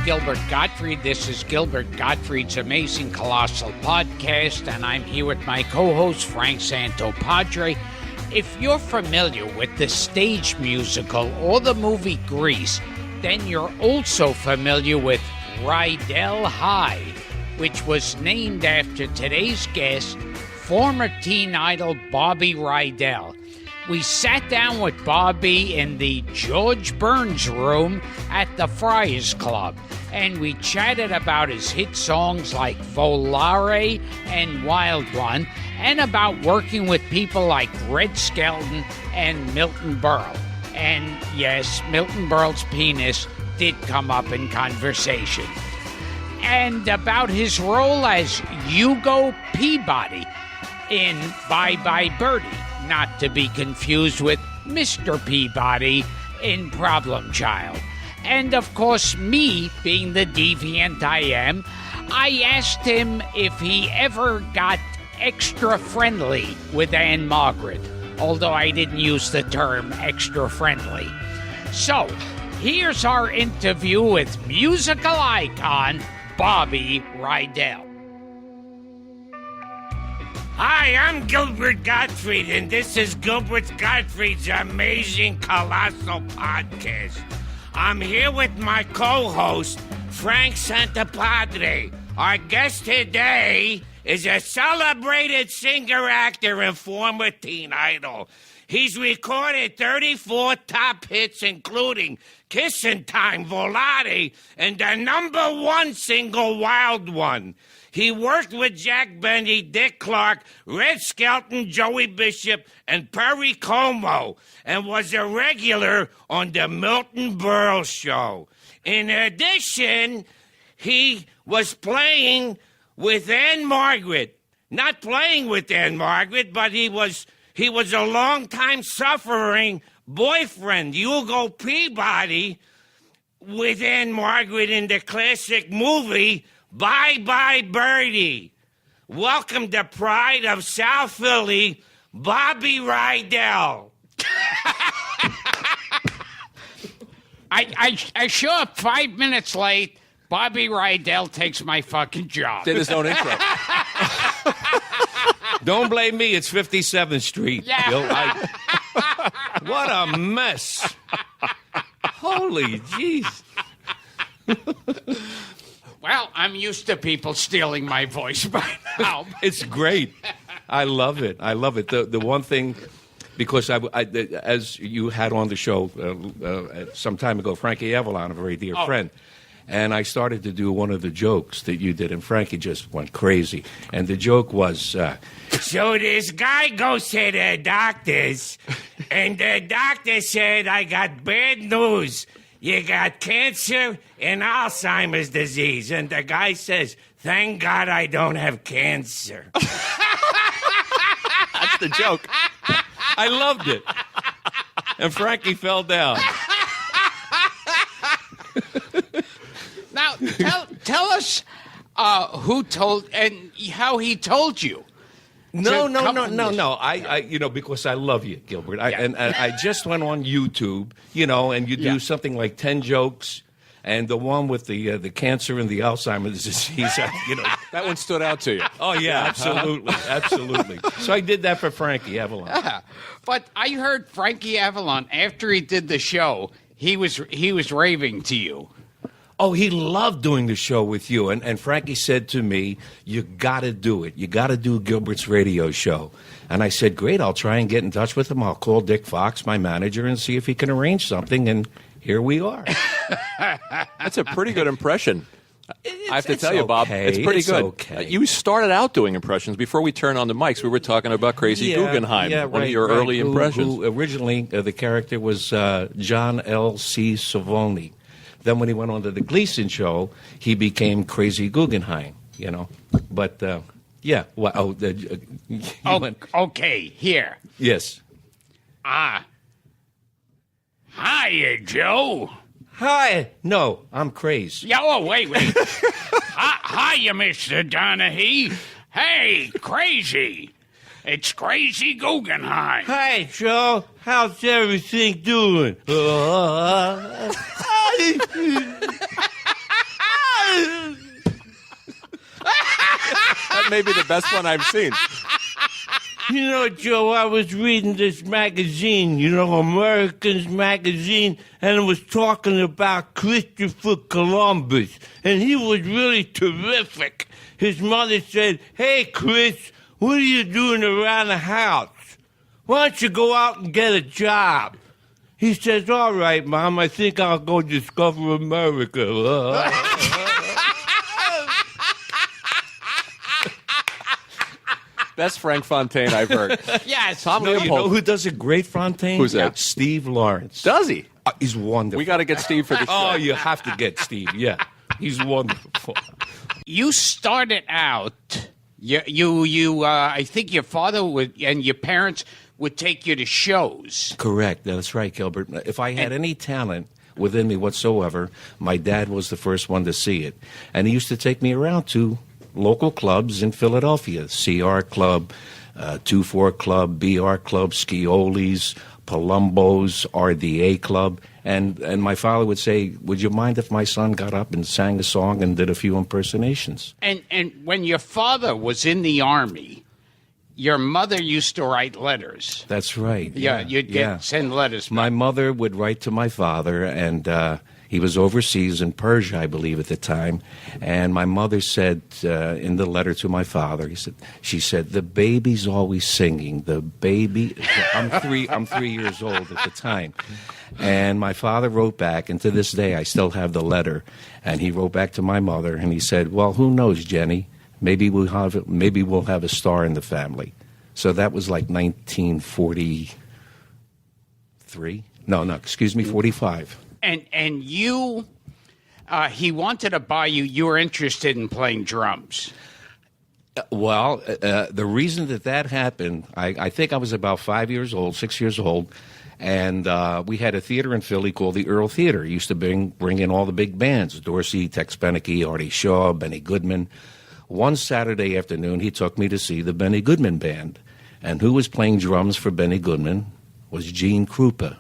Gilbert Gottfried. This is Gilbert Gottfried's Amazing Colossal podcast, and I'm here with my co-host, Frank Santopadre. If you're familiar with the stage musical or the movie Grease, then you're also familiar with Rydell High, which was named after today's guest, former teen idol Bobby Rydell. We sat down with Bobby in the George Burns room at the Friars Club, and we chatted about his hit songs like Volare and Wild One, and about working with people like Red Skelton and Milton Berle. And yes, Milton Berle's penis did come up in conversation. And about his role as Hugo Peabody in Bye Bye Birdie, not to be confused with Mr. Peabody in Problem Child. And of course, me, being the deviant I am, I asked him if he ever got extra friendly with Anne Margaret, although I didn't use the term extra friendly. So, here's our interview with musical icon Bobby Rydell. Hi, I'm Gilbert Gottfried, and this is Gilbert Gottfried's Amazing Colossal podcast. I'm here with my co-host, Frank Santopadre. Our guest today is a celebrated singer, actor, and former teen idol. He's recorded 34 top hits, including Kissin' Time, Volare, and the #1 single, Wild One. He worked with Jack Benny, Dick Clark, Red Skelton, Joey Bishop, and Perry Como, and was a regular on the Milton Berle Show. In addition, he was playing with Anne Margaret. Not playing with Anne Margaret, but he was a long-time suffering boyfriend, Hugo Peabody, with Anne Margaret in the classic movie Bye Bye Birdie. Welcome to Pride of South Philly, Bobby Rydell. I show up 5 minutes late. Bobby Rydell takes my fucking job. Did his own intro. Don't blame me, it's 57th Street. Yeah. What a mess. Holy jeez. Well, I'm used to people stealing my voice by now. It's great. I love it. I love it. The one thing, because as you had on the show some time ago, Frankie Avalon, a very dear friend, and I started to do one of the jokes that you did, and Frankie just went crazy. And the joke was, so this guy goes to the doctors, and the doctor said, I got bad news. You got cancer and Alzheimer's disease. And the guy says, thank God I don't have cancer. That's the joke. I loved it. And Frankie fell down. Now, tell us who told and how he told you. No. Because I love you, Gilbert. And I just went on YouTube, and you do something like 10 jokes, and the one with the cancer and the Alzheimer's disease, That one stood out to you. Oh, yeah, absolutely, absolutely. So I did that for Frankie Avalon. But I heard Frankie Avalon, after he did the show, he was raving to you. Oh, he loved doing the show with you. And Frankie said to me, you got to do it. You got to do Gilbert's radio show. And I said, great, I'll try and get in touch with him. I'll call Dick Fox, my manager, and see if he can arrange something. And here we are. That's a pretty good impression. I have to tell you, Bob, it's pretty good. Okay. You started out doing impressions. Before we turned on the mics, we were talking about Crazy Guggenheim, one of your early impressions. Who originally, the character was John L.C. Savoni. Then when he went on to the Gleason show, he became Crazy Guggenheim, But, yeah. Well, okay, here. Yes. Hiya, Joe. Hi. No, I'm crazy. Yeah, wait. Hiya, Mr. Donahue. Hey, Crazy. It's Crazy Guggenheim. Hi, Joe. How's everything doing? That may be the best one I've seen. You know, Joe, I was reading this magazine, you know, Americans Magazine, and it was talking about Christopher Columbus, and he was really terrific. His mother said, "Hey, Chris, what are you doing around the house? Why don't you go out and get a job?" He says, "All right, Mom, I think I'll go discover America." Best Frank Fontaine I've heard. Yes. Tom No, you Leopold. know who does a great Fontaine? Who's that? Steve Lawrence. Does he? He's wonderful. We got to get Steve for the show. Oh, you have to get Steve. Yeah, he's wonderful. You started out. I think your father and your parents would take you to shows. Correct. That's right, Gilbert. If I had any talent within me whatsoever, my dad was the first one to see it, and he used to take me around to local clubs in Philadelphia: CR Club, 2-4 Club, BR Club, Scioli's, Palumbo's, RDA Club. And my father would say, "Would you mind if my son got up and sang a song and did a few impersonations?" And when your father was in the Army, your mother used to write letters. That's right. Yeah, you'd send letters. My mother would write to my father, and he was overseas in Persia, I believe, at the time. And my mother said in the letter to my father, she said, "The baby's always singing. The baby." I'm 3 years old at the time. And my father wrote back, and to this day I still have the letter. And he wrote back to my mother, and he said, "Well, who knows, Jenny? Maybe we'll have a star in the family." So that was like 1943. No, excuse me, 45. And you, he wanted to buy you. You were interested in playing drums. Well, the reason that happened, I think I was about 6 years old, and we had a theater in Philly called the Earl Theater. It used to bring in all the big bands: Dorsey, Tex Beneke, Artie Shaw, Benny Goodman. One Saturday afternoon, he took me to see the Benny Goodman Band, and who was playing drums for Benny Goodman was Gene Krupa.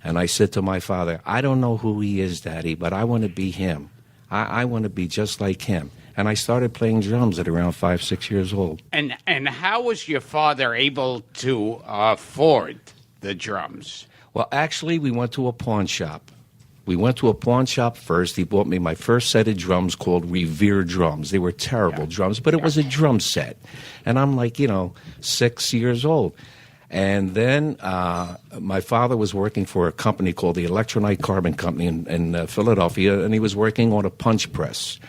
And I said to my father, "I don't know who he is, Daddy, but I want to be him. I want to be just like him." And I started playing drums at around 5, 6 years old. And how was your father able to afford the drums? Well, actually, we went to a pawn shop. We went to a pawn shop first. He bought me my first set of drums called Revere drums. They were terrible drums, but it was a drum set. And I'm like, 6 years old. And then my father was working for a company called the Electronite Carbon Company in Philadelphia, and he was working on a punch press.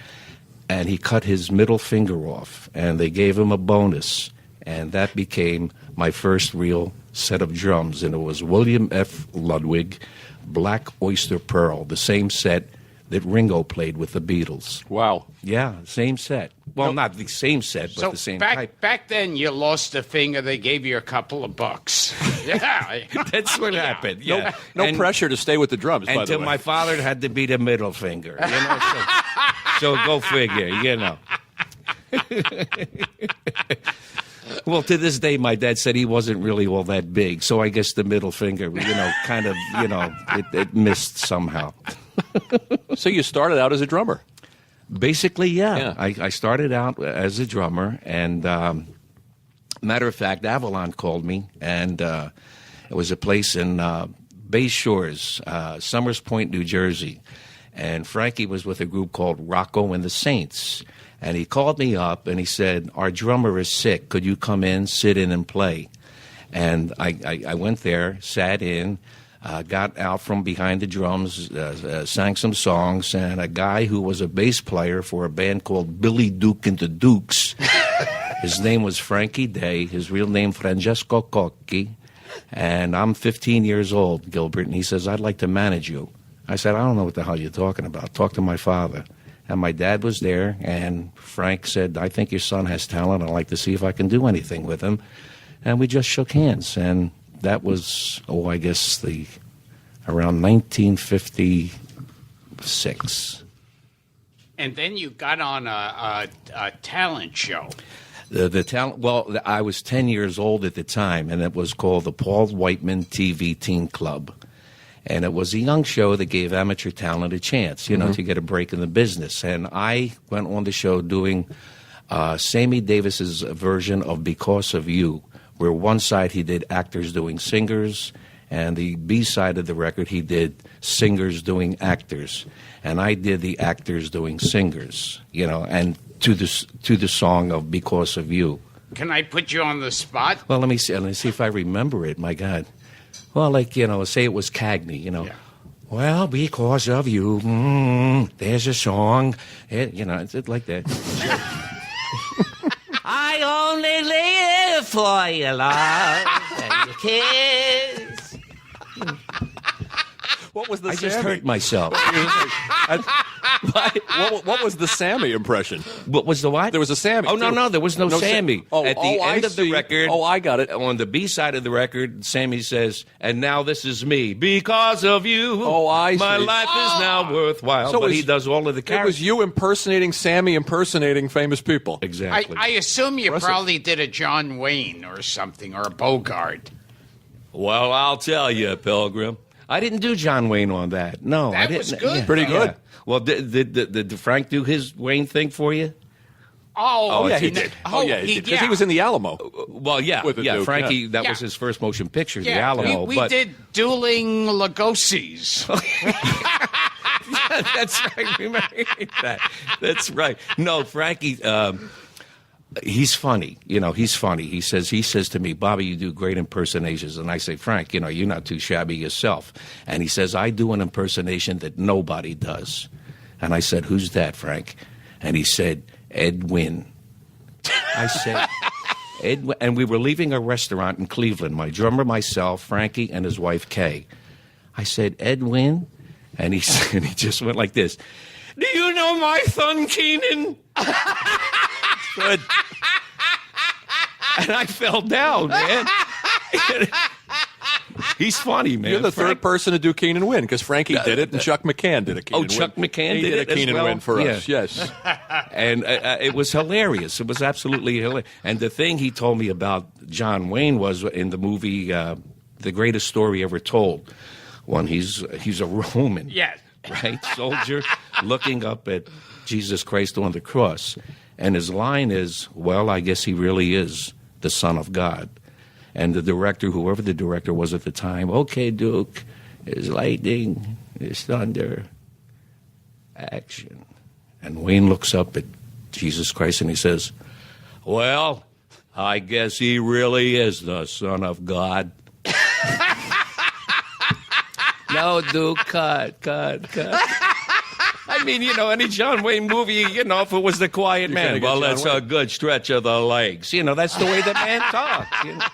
And he cut his middle finger off, and they gave him a bonus. And that became my first real set of drums. And it was William F. Ludwig, Black Oyster Pearl, the same set that Ringo played with the Beatles. Wow. Yeah, same set. Well, not the same set, but the same type. Back then, you lost a finger. They gave you a couple of bucks. Yeah. That's what happened. Yeah. No pressure to stay with the drums, by the way. Until my father had to be the middle finger. So go figure, Well, to this day, my dad said he wasn't really all that big, so I guess the middle finger, it missed somehow. So you started out as a drummer? Basically, yeah. I started out as a drummer, and matter of fact, Avalon called me, and it was a place in Bay Shores, Summers Point, New Jersey, and Frankie was with a group called Rocco and the Saints. And he called me up, and he said, "Our drummer is sick. Could you come in, sit in, and play?" And I went there, sat in, got out from behind the drums, sang some songs, and a guy who was a bass player for a band called Billy Duke and the Dukes, his name was Frankie Day, his real name Francesco Cocchi, and I'm 15 years old, Gilbert, and he says, "I'd like to manage you." I said, "I don't know what the hell you're talking about. Talk to my father." And my dad was there, and Frank said, "I think your son has talent. I'd like to see if I can do anything with him." And we just shook hands, and that was, I guess around 1956. And then you got on a talent show. The talent. Well, I was 10 years old at the time, and it was called the Paul Whiteman TV Teen Club. And it was a young show that gave amateur talent a chance, to get a break in the business. And I went on the show doing Sammy Davis's version of Because of You, where one side he did actors doing singers, and the B side of the record he did singers doing actors, and I did the actors doing singers, and to the song of Because of You. Can I put you on the spot? Well, let me see if I remember it. My God. Well, say it was Cagney, Yeah. Well, because of you, there's a song, it's like that. I only live for your love and your kiss. What was the I Sammy? just hurt myself. What was the Sammy impression? What was the what? There was a Sammy. Oh, no, there was no Sammy. At the end of the record. Oh, I got it. On the B side of the record, Sammy says, and now this is me. Because of you, my life is now worthwhile. So he does all of the characters. It was you impersonating Sammy impersonating famous people. Exactly. I assume you probably did a John Wayne or something, or a Bogart. Well, I'll tell you, Pilgrim. I didn't do John Wayne on that. No, I didn't. Was good. Yeah, pretty good. Yeah. Well, did Frank do his Wayne thing for you? Oh, yeah, he did. He did. Because he was in the Alamo. Well, yeah. Duke, Frankie, that was his first motion picture, the Alamo. We did Dueling Lugosi's. That's right. Remember that. That's right. No, Frankie... he's funny. He's funny. He says to me, Bobby, you do great impersonations. And I say, Frank, you're not too shabby yourself. And he says, I do an impersonation that nobody does. And I said, who's that, Frank? And he said, Ed Wynn. I said, Ed Wynn. And we were leaving a restaurant in Cleveland, my drummer, myself, Frankie, and his wife, Kay. I said, Ed Wynn? And he just went like this. Do you know my son, Keenan? Good. And I fell down, man. He's funny, man. You're the third person to do Keenan Wynn, because Frankie did it and Chuck McCann did a Keenan Wynn. Chuck McCann did it a Keenan well? Wynn for us, yes. And it was hilarious. It was absolutely hilarious. And the thing he told me about John Wayne was in the movie The Greatest Story Ever Told, when he's a Roman. Yes. Right? Soldier looking up at Jesus Christ on the cross. And his line is, well, I guess he really is the Son of God. And the director, whoever the director was at the time, okay, Duke, there's lightning, there's thunder, action. And Wayne looks up at Jesus Christ and he says, well, I guess he really is the Son of God. No, Duke, cut. I mean, any John Wayne movie, if it was The Quiet Man, well, that's a good stretch of the legs. That's the way the man talks.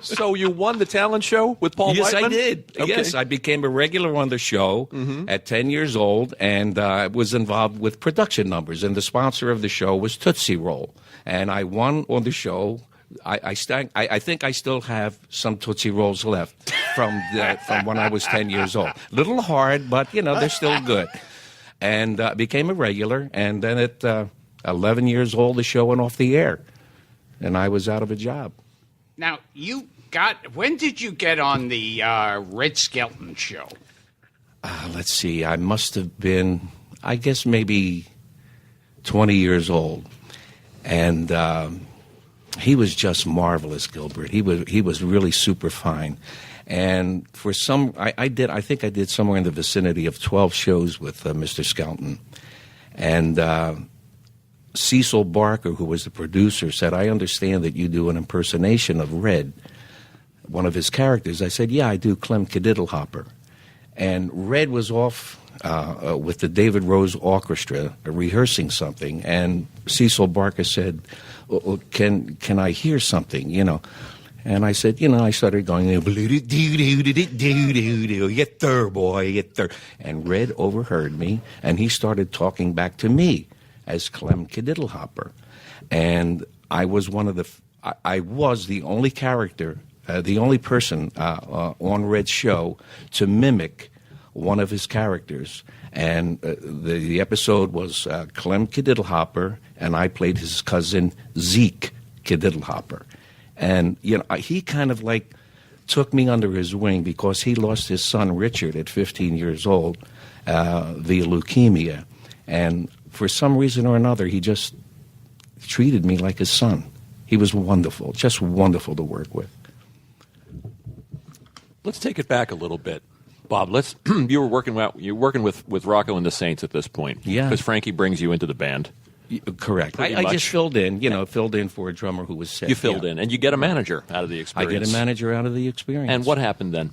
So you won the talent show with Paul Yes, Whiteman? I did. Okay. Yes, I became a regular on the show at 10 years old, and I was involved with production numbers, and the sponsor of the show was Tootsie Roll. And I won on the show. I think I still have some Tootsie Rolls left from when I was 10 years old. Little hard, but, they're still good. And became a regular, and then at 11 years old, the show went off the air, and I was out of a job. Now, when did you get on the Red Skelton show? Let's see, I must have been, I guess maybe 20 years old. And he was just marvelous, Gilbert. He was really super fine. And for I think I did somewhere in the vicinity of 12 shows with Mr. Skelton. And Cecil Barker, who was the producer, said, I understand that you do an impersonation of Red, one of his characters. I said, yeah, I do Clem Kadiddlehopper. And Red was off with the David Rose Orchestra rehearsing something, and Cecil Barker said, can I hear something, And I said, I started going, get there, boy, get there. And Red overheard me, and he started talking back to me as Clem Kadiddlehopper. And I was I was the only character, the only person on Red's show to mimic one of his characters. And the episode was Clem Kadiddlehopper, and I played his cousin Zeke Kadiddlehopper. And, he kind of took me under his wing because he lost his son Richard at 15 years old via leukemia. And for some reason or another, he just treated me like his son. He was wonderful, just wonderful to work with. Let's take it back a little bit, Bob. You're working with Rocco and the Saints at this point, yeah, because Frankie brings you into the band. Correct. I just filled in for a drummer who was sick. You filled in, and you get a manager out of the experience. I get a manager out of the experience. And what happened then?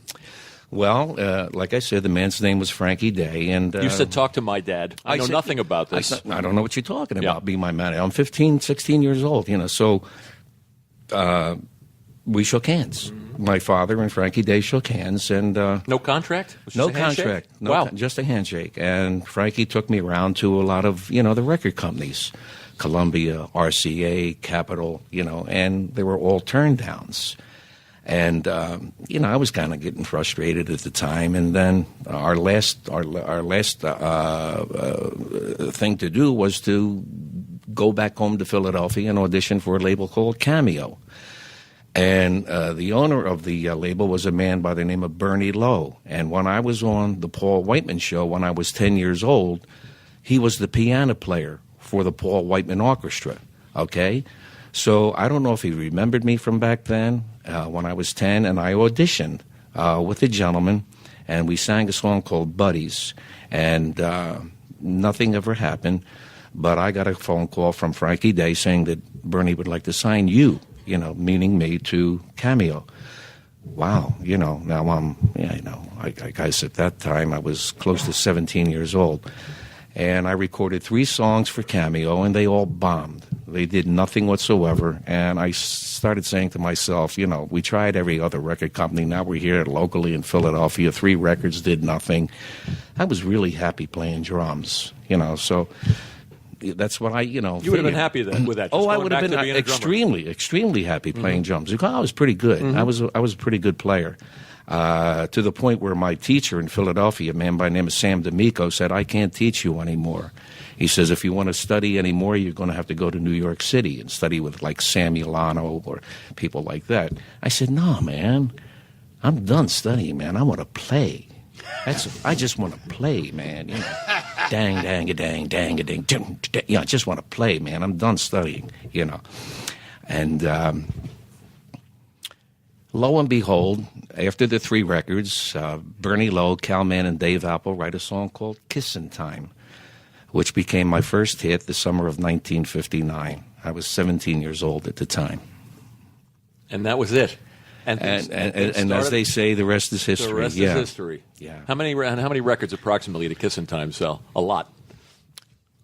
Well, like I said, the man's name was Frankie Day, and you said, "Talk to my dad." I know nothing about this. I don't know what you're talking about. Be my manager. I'm 15, 16 years old. So we shook hands. My father and Frankie Day shook hands, and no contract. No contract. Wow, just a handshake. And Frankie took me around to a lot of the record companies, Columbia, RCA, Capitol, and they were all turn downs. And I was kind of getting frustrated at the time. And then our last thing to do was to go back home to Philadelphia and audition for a label called Cameo. And the owner of the label was a man by the name of Bernie Lowe. And when I was on the Paul Whiteman show when I was 10 years old, he was the piano player for the Paul Whiteman Orchestra. Okay? So I don't know if he remembered me from back then when I was 10, and I auditioned with a gentleman, and we sang a song called Buddies. And nothing ever happened, but I got a phone call from Frankie Day saying that Bernie would like to sign you, meaning me, to Cameo. Wow, now I'm, I guess at that time I was close to 17 years old. And I recorded 3 songs for Cameo, and they all bombed. They did nothing whatsoever. And I started saying to myself, we tried every other record company. Now we're here locally in Philadelphia. 3 records did nothing. I was really happy playing drums, so that's what I, You would have been happy then with that. I would have been extremely happy playing drums. Because I was pretty good. I was a pretty good player. To the point where my teacher in Philadelphia, a man by the name of Sam D'Amico, said, I can't teach you anymore. He says, if you want to study anymore, you're going to have to go to New York City and study with like Sam Milano or people like that. I said, no, man, I'm done studying, man. I want to play. I just want to play, man. Dang, dang, a dang, dang, a dang. I just want to play, man. I'm done studying, And lo and behold, after the 3 records, Bernie Lowe, Cal Mann, and Dave Apple write a song called Kissin' Time, which became my first hit the summer of 1959. I was 17 years old at the time. And that was it. And as they say, the rest is history. The rest is history. Yeah. How many records approximately did Kissin' Time sell? A lot.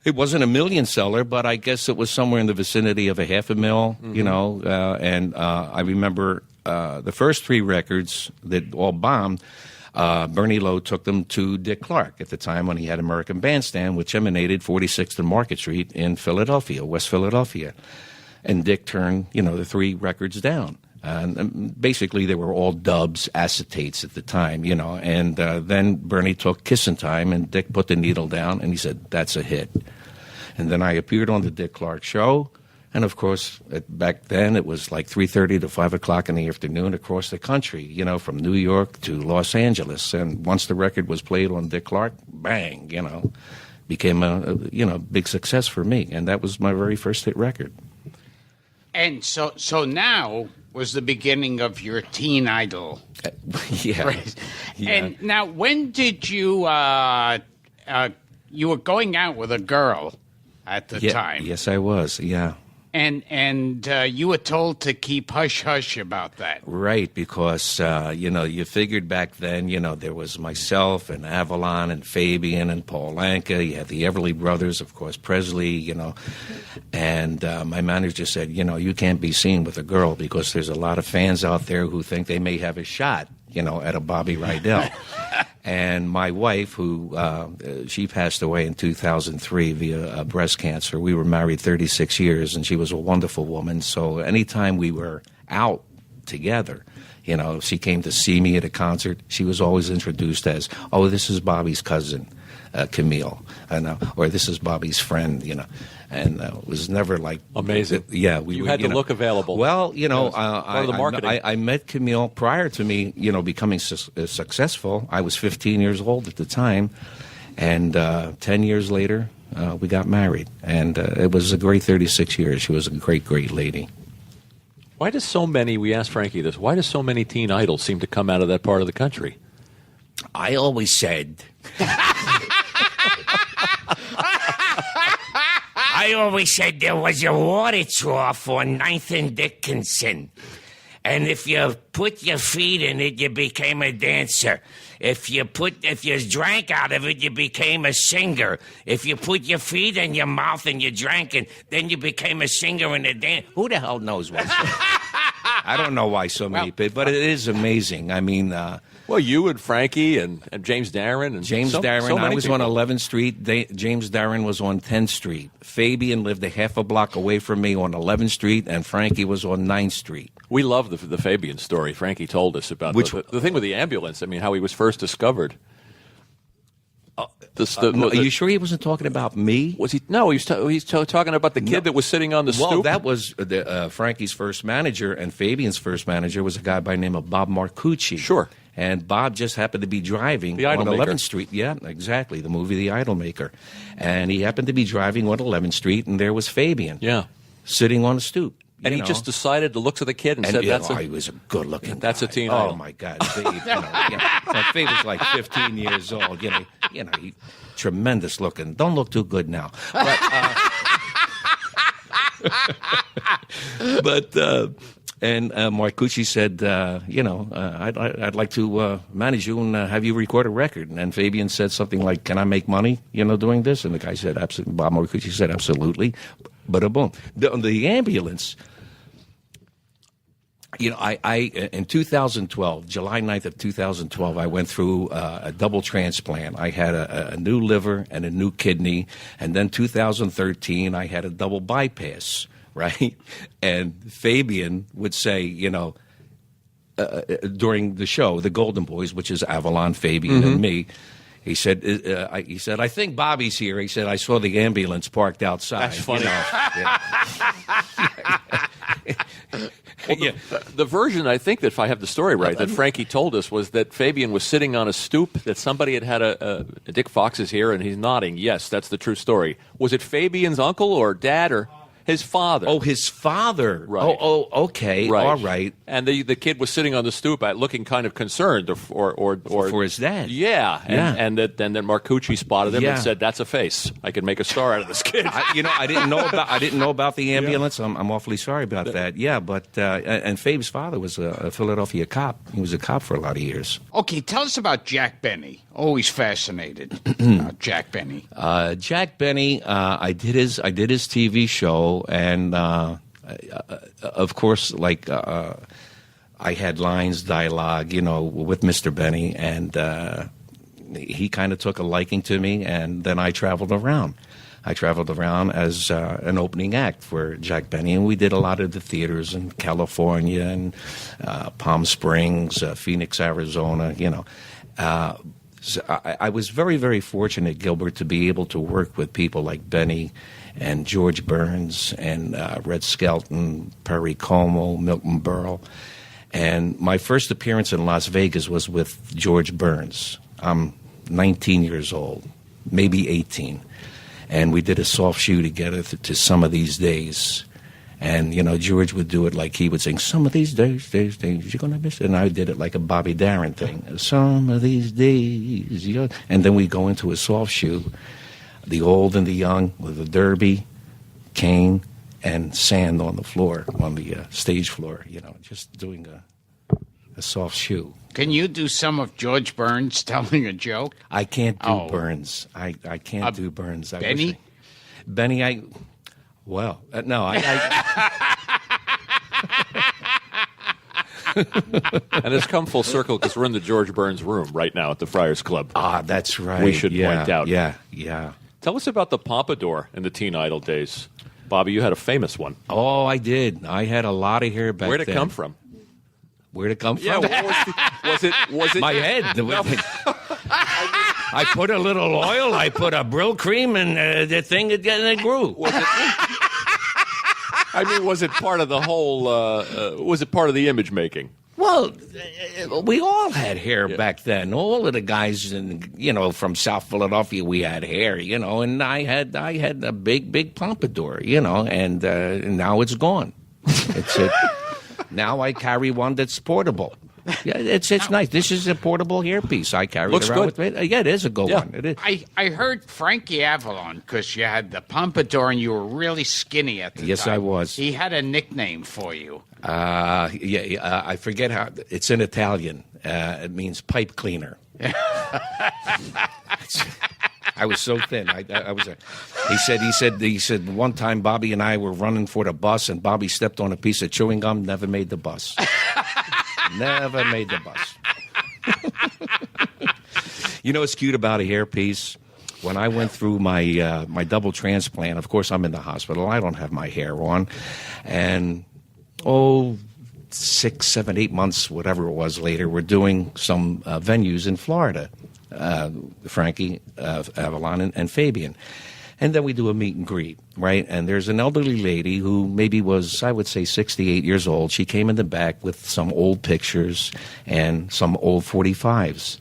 It wasn't a million seller, but I guess it was somewhere in the vicinity of 500,000, and I remember the first 3 records that all bombed, Bernie Lowe took them to Dick Clark at the time when he had American Bandstand, which emanated 46th and Market Street in Philadelphia, West Philadelphia. And Dick turned, the 3 records down. And basically, they were all dubs, acetates at the time, And then Bernie took Kissin' Time, and Dick put the needle down, and he said, that's a hit. And then I appeared on the Dick Clark show. And, of course, back then it was like 3:30 to 5 o'clock in the afternoon across the country, from New York to Los Angeles. And once the record was played on Dick Clark, bang, became a big success for me. And that was my very first hit record. And so now was the beginning of your teen idol. Yeah. Right. Yeah. And now, when did you you were going out with a girl at the time? Yes, I was, yeah. And you were told to keep hush-hush about that. Right, because, you figured back then, there was myself and Avalon and Fabian and Paul Anka. You had the Everly Brothers, of course, Presley, And my manager said, you can't be seen with a girl because there's a lot of fans out there who think they may have a shot, at a Bobby Rydell. And my wife, who she passed away in 2003 via breast cancer. We were married 36 years, and she was a wonderful woman. So anytime we were out together, if she came to see me at a concert, she was always introduced as, oh, this is Bobby's cousin, Camille, or this is Bobby's friend, And it was never like... Amazing. You had the look available. Well, part of the marketing. I met Camille prior to me, becoming successful. I was 15 years old at the time. And 10 years later, we got married, and it was a great 36 years. She was a great, great lady. Why does so many, we asked Frankie this, why does so many teen idols seem to come out of that part of the country? I always said... I always said there was a water trough on 9th and Dickinson. And if you put your feet in it, you became a dancer. If you drank out of it, you became a singer. If you put your feet in your mouth and you drank it, then you became a singer and a dancer. Who the hell knows what? I don't know why so many people, but it is amazing. I mean... well, you and Frankie and James Darren. I was on 11th Street. James Darren was on 10th Street. Fabian lived a half a block away from me on 11th Street, and Frankie was on 9th Street. We love the Fabian story. Frankie told us about the thing with the ambulance. I mean, how he was first discovered. Are you sure he wasn't talking about me? Was he? No, he's talking about the kid that was sitting on the stoop. Well, that was Frankie's first manager, and Fabian's first manager was a guy by the name of Bob Marcucci. Sure. And Bob just happened to be driving on 11th Street. Yeah, exactly, the movie The Idolmaker. And he happened to be driving on 11th Street, and there was Fabian. Yeah. Sitting on the stoop. And he just decided the looks of the kid and said, he was a good-looking That's guy. a teen idol. Oh, my God. Fabe was like 15 years old. He tremendous looking. Don't look too good now. But, and Marcucci said, I'd like to manage you and have you record a record. And Fabian said something like, can I make money, doing this? And the guy said, absolutely. Bob Marcucci said, absolutely. But boom. The ambulance, I in 2012, July 9th of 2012, I went through a double transplant. I had a new liver and a new kidney. And then 2013, I had a double bypass, right? And Fabian would say, during the show, The Golden Boys, which is Avalon, Fabian, and me, he said, I think Bobby's here. He said, I saw the ambulance parked outside. That's funny. The version, I think, that if I have the story right, that Frankie told us was that Fabian was sitting on a stoop, that somebody had a Dick Fox is here, and he's nodding. Yes, that's the true story. Was it Fabian's uncle or dad or... His father. Oh, his father. Right. Oh, okay. Right. All right. And the kid was sitting on the stoop, looking kind of concerned, or for his dad. Yeah. And then Marcucci spotted him and said, "That's a face. I could make a star out of this kid." I didn't know about the ambulance. I'm awfully sorry about that. Yeah, but and Fabe's father was a Philadelphia cop. He was a cop for a lot of years. Okay, tell us about Jack Benny. Always fascinated about Jack Benny. Jack Benny, I did his TV show. And, of course, I had lines, dialogue, with Mr. Benny, and he kind of took a liking to me, and then I traveled around. I traveled around as an opening act for Jack Benny, and we did a lot of the theaters in California and Palm Springs, Phoenix, Arizona, So I was very, very fortunate, Gilbert, to be able to work with people like Benny and George Burns and Red Skelton, Perry Como, Milton Berle. And my first appearance in Las Vegas was with George Burns. I'm 19 years old, maybe 18. And we did a soft shoe together to Some of These Days. And, George would do it like he would sing, some of these days, you're going to miss it. And I did it like a Bobby Darin thing. Some of these days, and then we go into a soft shoe. The old and the young with a derby, cane, and sand on the floor, on the stage floor, just doing a soft shoe. Can you do some of George Burns telling a joke? I can't do Burns. I can't do Burns. Benny? Benny, no, And it's come full circle because we're in the George Burns room right now at the Friars Club. Ah, that's right. We should point out. Yeah. Tell us about the Pompadour in the Teen Idol days. Bobby, you had a famous one. Oh, I did. I had a lot of hair back then. Where'd it come from? Where'd it come from? Yeah, was it my head? I put a little oil, I put a Brill cream, and the thing it grew. Was it part of the whole? Was it part of the image making? Well, we all had hair back then. All of the guys, from South Philadelphia, we had hair, and I had a big pompadour, and now it's gone. Now I carry one that's portable. Yeah, it's nice. This is a portable hairpiece. I carry Looks it around good. with me. Yeah, it is a good one. It is. I heard Frankie Avalon, because you had the pompadour and you were really skinny at the time. Yes, I was. He had a nickname for you. I forget how. It's in Italian. It means pipe cleaner. I was so thin. I was. He said one time Bobby and I were running for the bus, and Bobby stepped on a piece of chewing gum. Never made the bus. Never made the bus. You know what's cute about a hairpiece? When I went through my my double transplant, of course I'm in the hospital. I don't have my hair on, and 6, 7, 8 months, whatever it was later, we're doing some venues in Florida. Frankie, Avalon, and Fabian. And then we do a meet and greet, right? And there's an elderly lady who maybe was, I would say, 68 years old. She came in the back with some old pictures and some old 45s.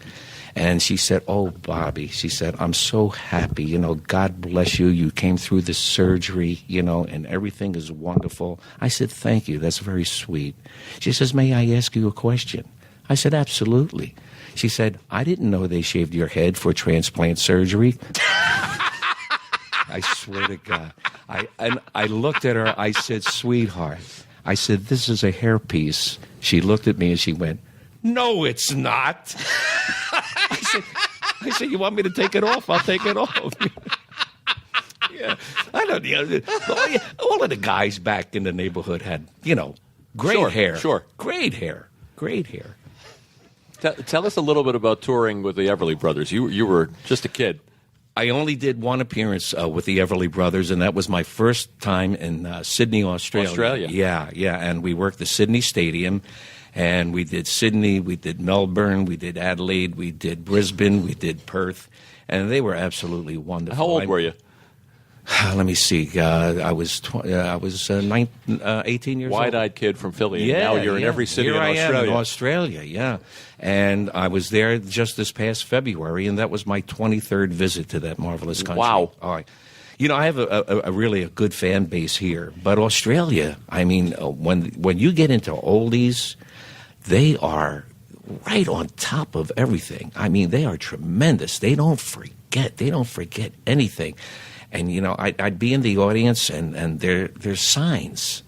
And she said, "Oh, Bobby," she said, "I'm so happy. God bless you. You came through this surgery, and everything is wonderful." I said, "Thank you. That's very sweet." She says, "May I ask you a question?" I said, "Absolutely." She said, "I didn't know they shaved your head for transplant surgery." I swear to God. I looked at her. I said, "Sweetheart," I said, "this is a hairpiece." She looked at me and she went, "No, it's not." I said, "You want me to take it off? I'll take it off." Yeah, I know. All of the guys back in the neighborhood had, great hair. Sure. Great hair. Great hair. Tell us a little bit about touring with the Everly Brothers. You were just a kid. I only did one appearance with the Everly Brothers, and that was my first time in Sydney, Australia. Yeah, and we worked the Sydney Stadium, and we did Sydney, we did Melbourne, we did Adelaide, we did Brisbane, we did Perth, and they were absolutely wonderful. How old were you? Let me see. I was 18 years old. Wide-eyed kid from Philly. Yeah, and now you're in every city Here in Australia. I am in Australia, yeah. And I was there just this past February, and that was my 23rd visit to that marvelous country. Wow. All right. I have a really good fan base here, but Australia, I mean, when you get into oldies, they are right on top of everything. I mean, they are tremendous. They don't forget. They don't forget anything. And, I'd be in the audience, and there's signs.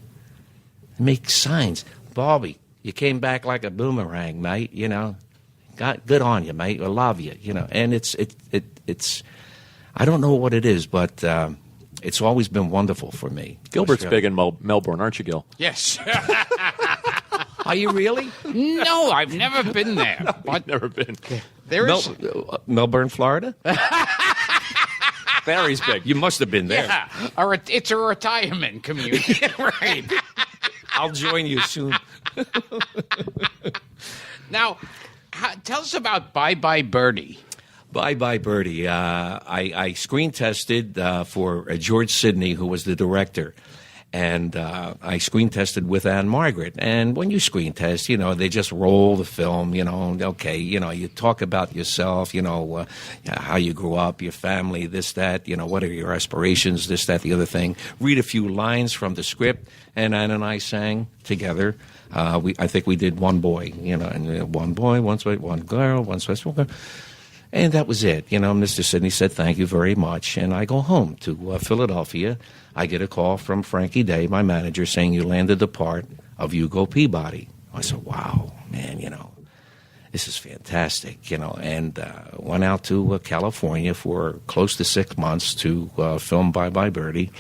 They make signs. "Bobby, you came back like a boomerang, mate, good on you, mate. I love you, And it's I don't know what it is, but it's always been wonderful for me. Gilbert's big in Melbourne, aren't you, Gil? Yes. Are you really? No, I've never been there. I've never been. There is. Melbourne, Florida? Barry's big. You must have been there. Yeah, it's a retirement community. Right. I'll join you soon. Now, tell us about Bye Bye Birdie. Bye Bye Birdie. I screen tested for George Sidney, who was the director. And I screen tested with Anne Margaret. And when you screen test, they just roll the film, okay, you talk about yourself, how you grew up, your family, this, that, what are your aspirations, this, that, the other thing. Read a few lines from the script, and Anne and I sang together. I think we did One Boy, and one boy, one girl, one special girl. And that was it. Mr. Sidney said, "Thank you very much." And I go home to Philadelphia. I get a call from Frankie Day, my manager, saying, "You landed the part of Hugo Peabody." I said, "Wow, man, this is fantastic." And went out to California for close to 6 months to film Bye Bye Birdie.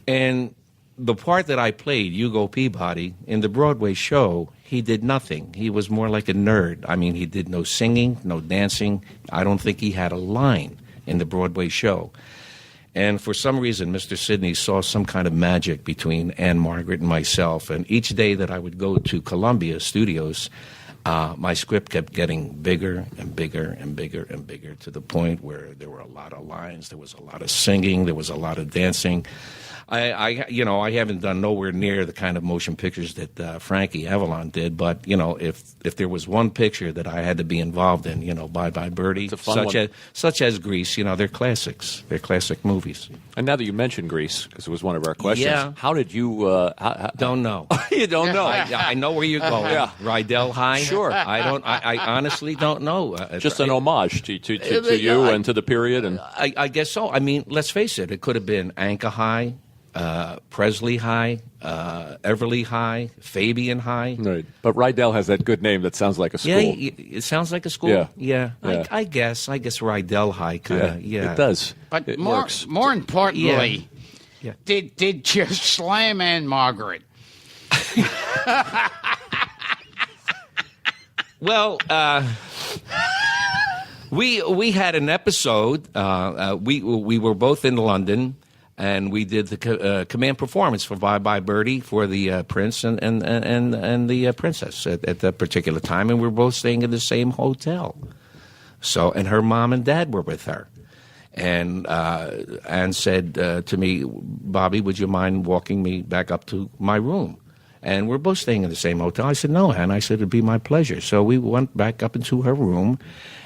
And the part that I played, Hugo Peabody, in the Broadway show, he did nothing. He was more like a nerd. I mean, he did no singing, no dancing. I don't think he had a line in the Broadway show. And for some reason, Mr. Sidney saw some kind of magic between Anne Margaret and myself. And each day that I would go to Columbia Studios, my script kept getting bigger and bigger and bigger and bigger to the point where there were a lot of lines, there was a lot of singing, there was a lot of dancing. I haven't done nowhere near the kind of motion pictures that Frankie Avalon did, but if there was one picture that I had to be involved in, Bye Bye Birdie, such as Grease, they're classics, they're classic movies. And now that you mentioned Grease, because it was one of our questions, how did you? Don't know. You don't know. I know where you're going. Yeah. Rydell High. Sure. I honestly don't know. Just an homage to you and to the period, and I guess so. I mean, let's face it. It could have been Anchor High. Presley High, Everly High, Fabian High. Right. But Rydell has that good name that sounds like a school. Yeah, it sounds like a school. Yeah. I guess Rydell High kind of. Yeah, it does. But it more works. importantly, Yeah. did you slam Anne Margaret? Well, we had an episode. We were both in London. And we did the command performance for Bye Bye Birdie for the prince and the princess at that particular time, and we were both staying in the same hotel. So, and her mom and dad were with her, and said to me, "Bobby, would you mind walking me back up to my room?" And we're both staying in the same hotel. I said, "No, Ann." I said, "It'd be my pleasure." So we went back up into her room.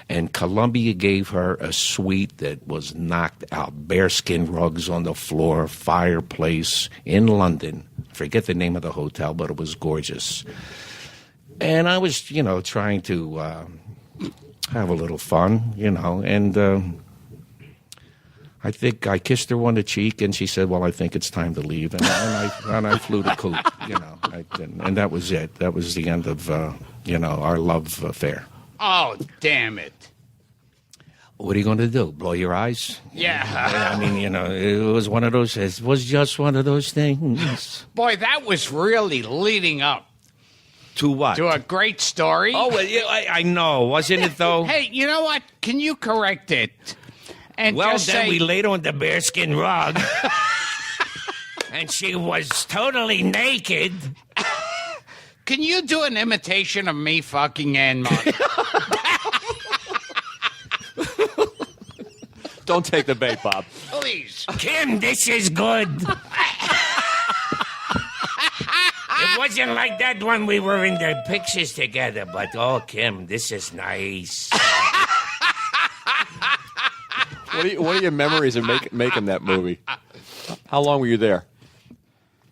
And Columbia gave her a suite that was knocked out, bearskin rugs on the floor, fireplace in London. Forget the name of the hotel, but it was gorgeous. And I was, trying to have a little fun, and I think I kissed her on the cheek, and she said, "Well, I think it's time to leave," and I flew the coop, and that was it. That was the end of, our love affair. Oh, damn it. What are you going to do? Blow your eyes? Yeah. I mean, it was one of those. It was just one of those things. Boy, that was really leading up To what? to a great story. Oh, well, yeah, I know, wasn't it though? Hey, you know what? Can you correct it? And Well, just then say, we laid on the bearskin rug, and she was totally naked. can you do an imitation of me fucking Anne Margaret? Don't take the bait, Bob. Please. Kim, this is good. It wasn't like that when we were in the pictures together, but oh, Kim, this is nice. What are your memories of making that movie? How long were you there?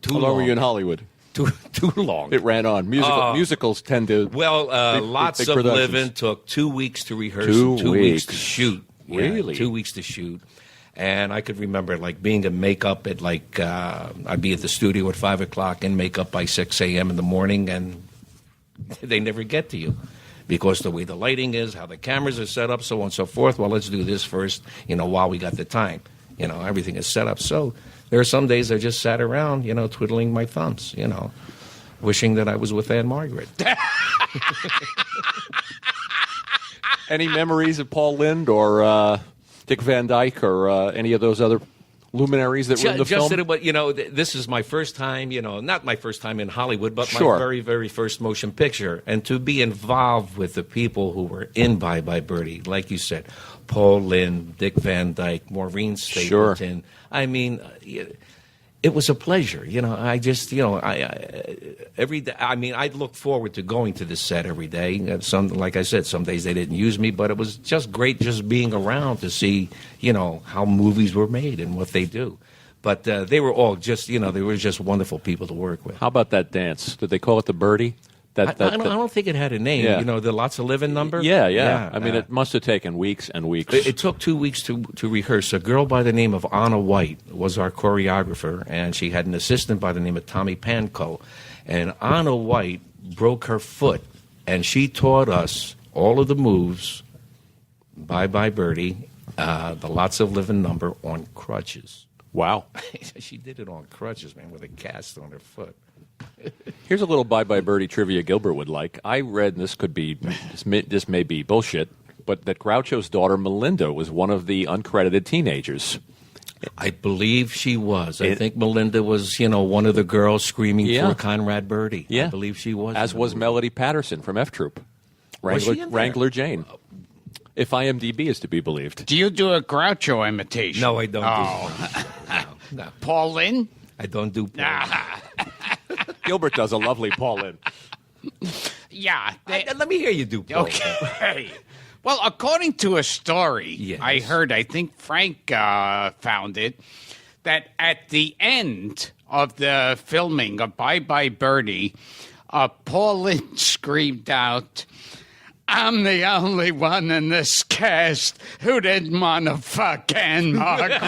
How long were you in Hollywood? Too long. It ran on. Musicals tend to. Well, Lots big of productions. Living took 2 weeks to rehearse, 2 weeks weeks. to shoot. Yeah, Really? 2 weeks to shoot. And I could remember being in makeup at I'd be at the studio at 5 o'clock in makeup by 6 a.m. in the morning, and they never get to you because the way the lighting is, how the cameras are set up, so on and so forth. Well, let's do this first, while we got the time. Everything is set up. So there are some days I just sat around, twiddling my thumbs, wishing that I was with Anne Margaret. Any memories of Paul Lynde or Dick Van Dyke or any of those other luminaries that were in the film? This is my first time, not my first time in Hollywood, but Sure. my very, very first motion picture. And to be involved with the people who were in Bye Bye Birdie, like you said, Paul Lynde, Dick Van Dyke, Maureen Stapleton. Sure. I mean, it was a pleasure. I just, every day, I look forward to going to the set every day. Like I said, some days they didn't use me, but it was just great just being around to see, how movies were made and what they do. But they were all just, they were just wonderful people to work with. How about that dance? Did they call it the birdie? I don't think it had a name. Yeah. The Lots of Living number? Yeah. I mean, it must have taken weeks and weeks. It took 2 weeks to rehearse. A girl by the name of Anna White was our choreographer, and she had an assistant by the name of Tommy Pankow. And Anna White broke her foot, and she taught us all of the moves, Bye Bye Birdie, the Lots of Living number on crutches. Wow. She did it on crutches, man, with a cast on her foot. Here's a little Bye Bye Birdie trivia Gilbert would like. I read, and this may be bullshit, but that Groucho's daughter Melinda was one of the uncredited teenagers. I believe she was. I think Melinda was, one of the girls screaming for Conrad Birdie. Yeah. I believe she was. As was Melody Patterson from F Troop. Wrangler Jane. If IMDb is to be believed. Do you do a Groucho imitation? No, I don't. No. Paul Lynn? I don't do. Gilbert does a lovely Paul Lynn. Yeah. Let me hear you do. Paul. Okay. Well, according to a story Yes. I heard, I think Frank found it, that at the end of the filming of Bye Bye Birdie, Paul Lynn screamed out, "I'm the only one in this cast who didn't want to fuck Anne Margaret."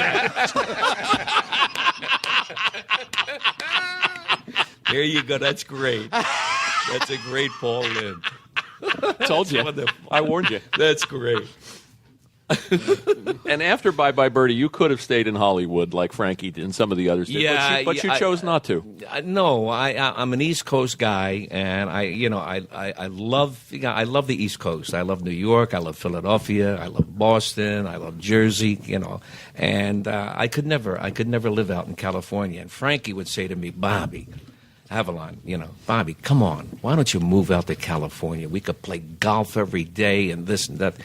There you go. That's great. That's a great Paul Lynn. Told you. Wonderful. I warned you. That's great. And after Bye Bye Birdie, you could have stayed in Hollywood like Frankie did and some of the others did. Yeah, but you chose not to. No, I'm an East Coast guy, and I love the East Coast. I love New York. I love Philadelphia. I love Boston. I love Jersey. And I could never live out in California. And Frankie would say to me, "Bobby, Avalon, Bobby, come on. Why don't you move out to California? We could play golf every day and this and that."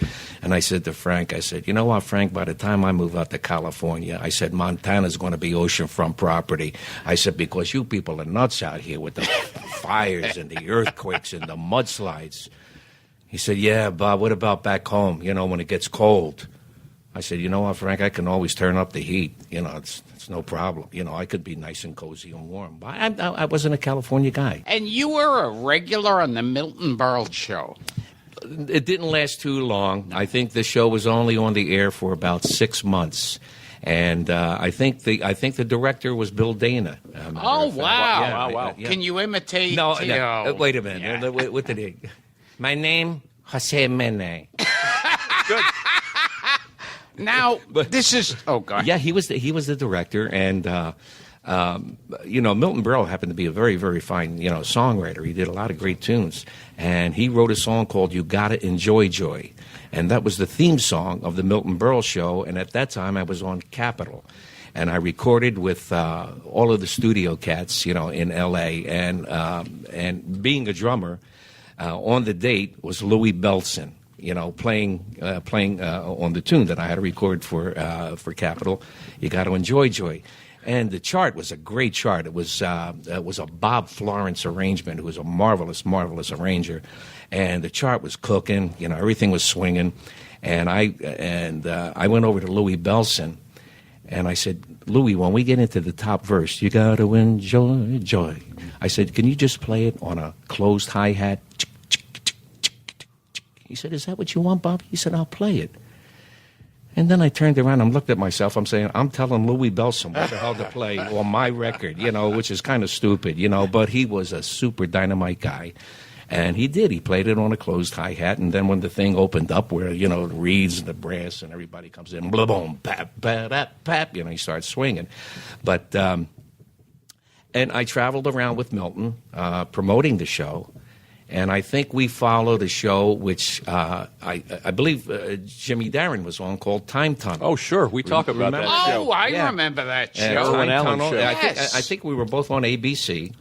And I said to Frank, I said, "You know what, Frank, by the time I move out to California," I said, "Montana's going to be oceanfront property." I said, "Because you people are nuts out here with the fires and the earthquakes and the mudslides." He said, "Yeah, Bob, what about back home, when it gets cold?" I said, "You know what, Frank, I can always turn up the heat. It's no problem. I could be nice and cozy and warm." But I wasn't a California guy. And you were a regular on the Milton Berle show. It didn't last too long. I think the show was only on the air for about 6 months. And I think the director was Bill Dana. Oh, wow. Wow. Yeah. Can you imitate? No, wait a minute. Yeah. What did he? My name, Jose Mene. Good. Now, this is... Oh, God. Yeah, he was the director, and Milton Berle happened to be a very, very fine songwriter. He did a lot of great tunes, and he wrote a song called "You Gotta Enjoy Joy," and that was the theme song of the Milton Berle show. And at that time, I was on Capitol, and I recorded with all of the studio cats, in L.A. And being a drummer, on the date was Louis Belson. Playing on the tune that I had to record for Capitol. You got to enjoy joy, and the chart was a great chart. It was a Bob Florence arrangement, who was a marvelous arranger, and the chart was cooking. Everything was swinging, and I went over to Louis Belson, and I said, "Louis, when we get into the top verse, you got to enjoy joy." I said, "Can you just play it on a closed hi-hat?" He said, "Is that what you want, Bob?" He said, "I'll play it." And then I turned around and looked at myself. I'm saying, I'm telling Louis Belson what the hell to play on my record, which is kind of stupid, but he was a super dynamite guy. And he did. He played it on a closed hi-hat. And then when the thing opened up where, the reeds and the brass and everybody comes in, blah, boom, pap, pap, pap, he starts swinging. But, and I traveled around with Milton, promoting the show. And I think we followed a show which I believe Jimmy Darren was on, called Time Tunnel. Oh, sure. We talk about that show. Oh, I remember that show. Irwin Allen show. Yes. I think we were both on ABC,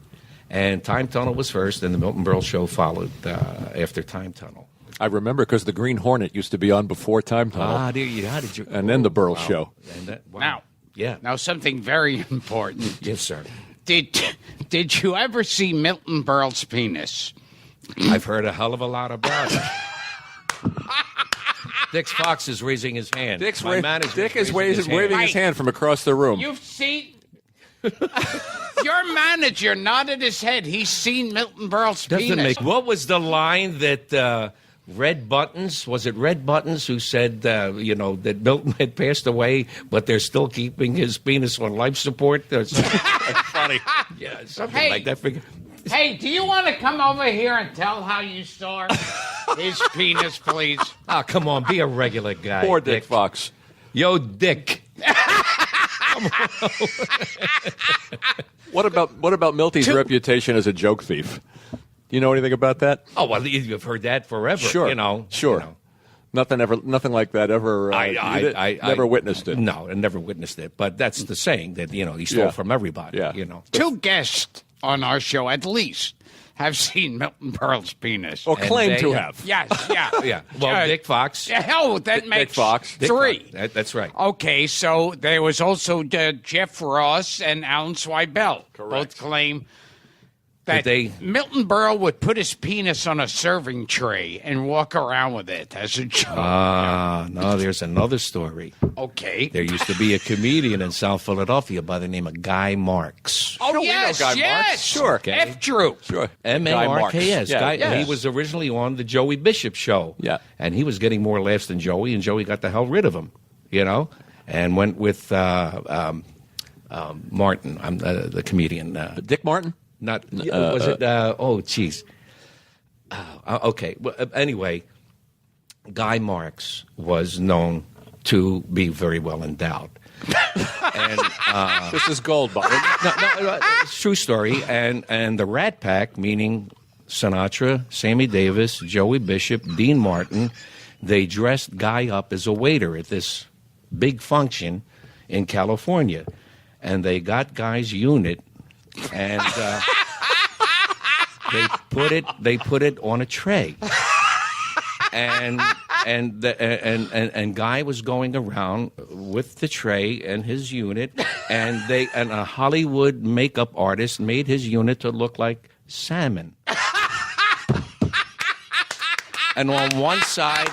and Time Tunnel was first, and the Milton Berle show followed after Time Tunnel. I remember because the Green Hornet used to be on before Time Tunnel. Ah, there you. How did you? And then the Berle show. And Now, yeah. Now, something very important. Yes, sir. Did you ever see Milton Berle's penis? I've heard a hell of a lot about it. Dick Fox is raising his hand. Dick is waving his hand from across the room. You've seen... Your manager nodded his head. He's seen Milton Berle's penis. What was the line that Red Buttons, was it Red Buttons who said, that Milton had passed away, but they're still keeping his penis on life support? That's funny. Yeah, something like that. Hey, do you want to come over here and tell how you saw his penis, please? Oh, come on, be a regular guy. Poor Dick Fox. Yo, Dick. What about Milty's reputation as a joke thief? You know anything about that? Oh, well, you've heard that forever. Sure. Sure. Nothing like that ever. I never witnessed it. No, I never witnessed it. But that's the saying that he stole from everybody. Yeah. You know, 2 guests on our show at least have seen Milton Berle's penis. Or claim they- to have. Yes, yeah. Yeah. Well, Dick Fox. Yeah, hell, that makes Fox. Dick three. Fox. That's right. Okay, so there was also Jeff Ross and Alan Swibel. Correct. Both claim that they- Milton Berle would put his penis on a serving tray and walk around with it as a joke. No, there's another story. Okay. There used to be a comedian in South Philadelphia by the name of Guy Marks. Oh, Sure, we know yes, Guy yes. Marks. Sure. Okay. F. Drew. Sure. M-A-R-K-S. Yeah, Guy, yes. He was originally on the Joey Bishop show. Yeah. And he was getting more laughs than Joey, and Joey got the hell rid of him, and went with Martin, the comedian. Dick Martin? Not was it? Oh, jeez. Okay. Well, anyway, Guy Marks was known to be very well endowed, and This is gold, Bob. it's a true story. And the Rat Pack, meaning Sinatra, Sammy Davis, Joey Bishop, Dean Martin, they dressed Guy up as a waiter at this big function in California, and they got Guy's unit. And they put it on a tray, and Guy was going around with the tray and his unit, and a Hollywood makeup artist made his unit to look like salmon. And on one side,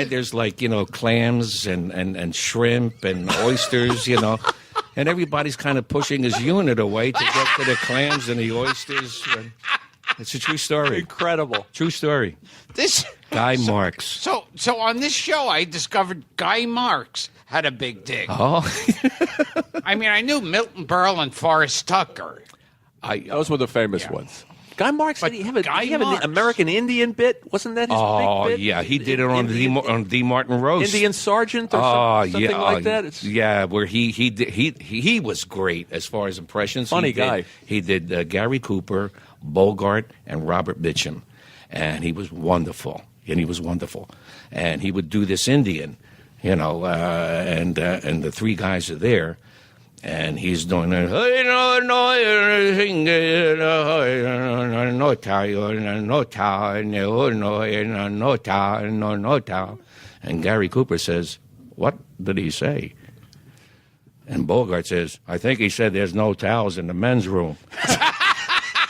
there's like clams and shrimp and oysters, And everybody's kind of pushing his unit away to get to the clams and the oysters. It's a true story. Incredible. True story. This Guy Marks. So on this show, I discovered Guy Marks had a big dick. Oh, I mean, I knew Milton Berle and Forrest Tucker. Those were the famous ones. Guy Marks, did he have, Guy did he have an Marks. American Indian bit? Wasn't that his big bit? yeah, he did it on D. Martin Roast. Indian Sergeant or something yeah, like that? where he was great as far as impressions. Funny guy. He did Gary Cooper, Bogart, and Robert Mitchum, and he was wonderful. And he would do this Indian, and the three guys are there. And he's doing it. And Gary Cooper says, "What did he say?" And Bogart says, "I think he said there's no towels in the men's room."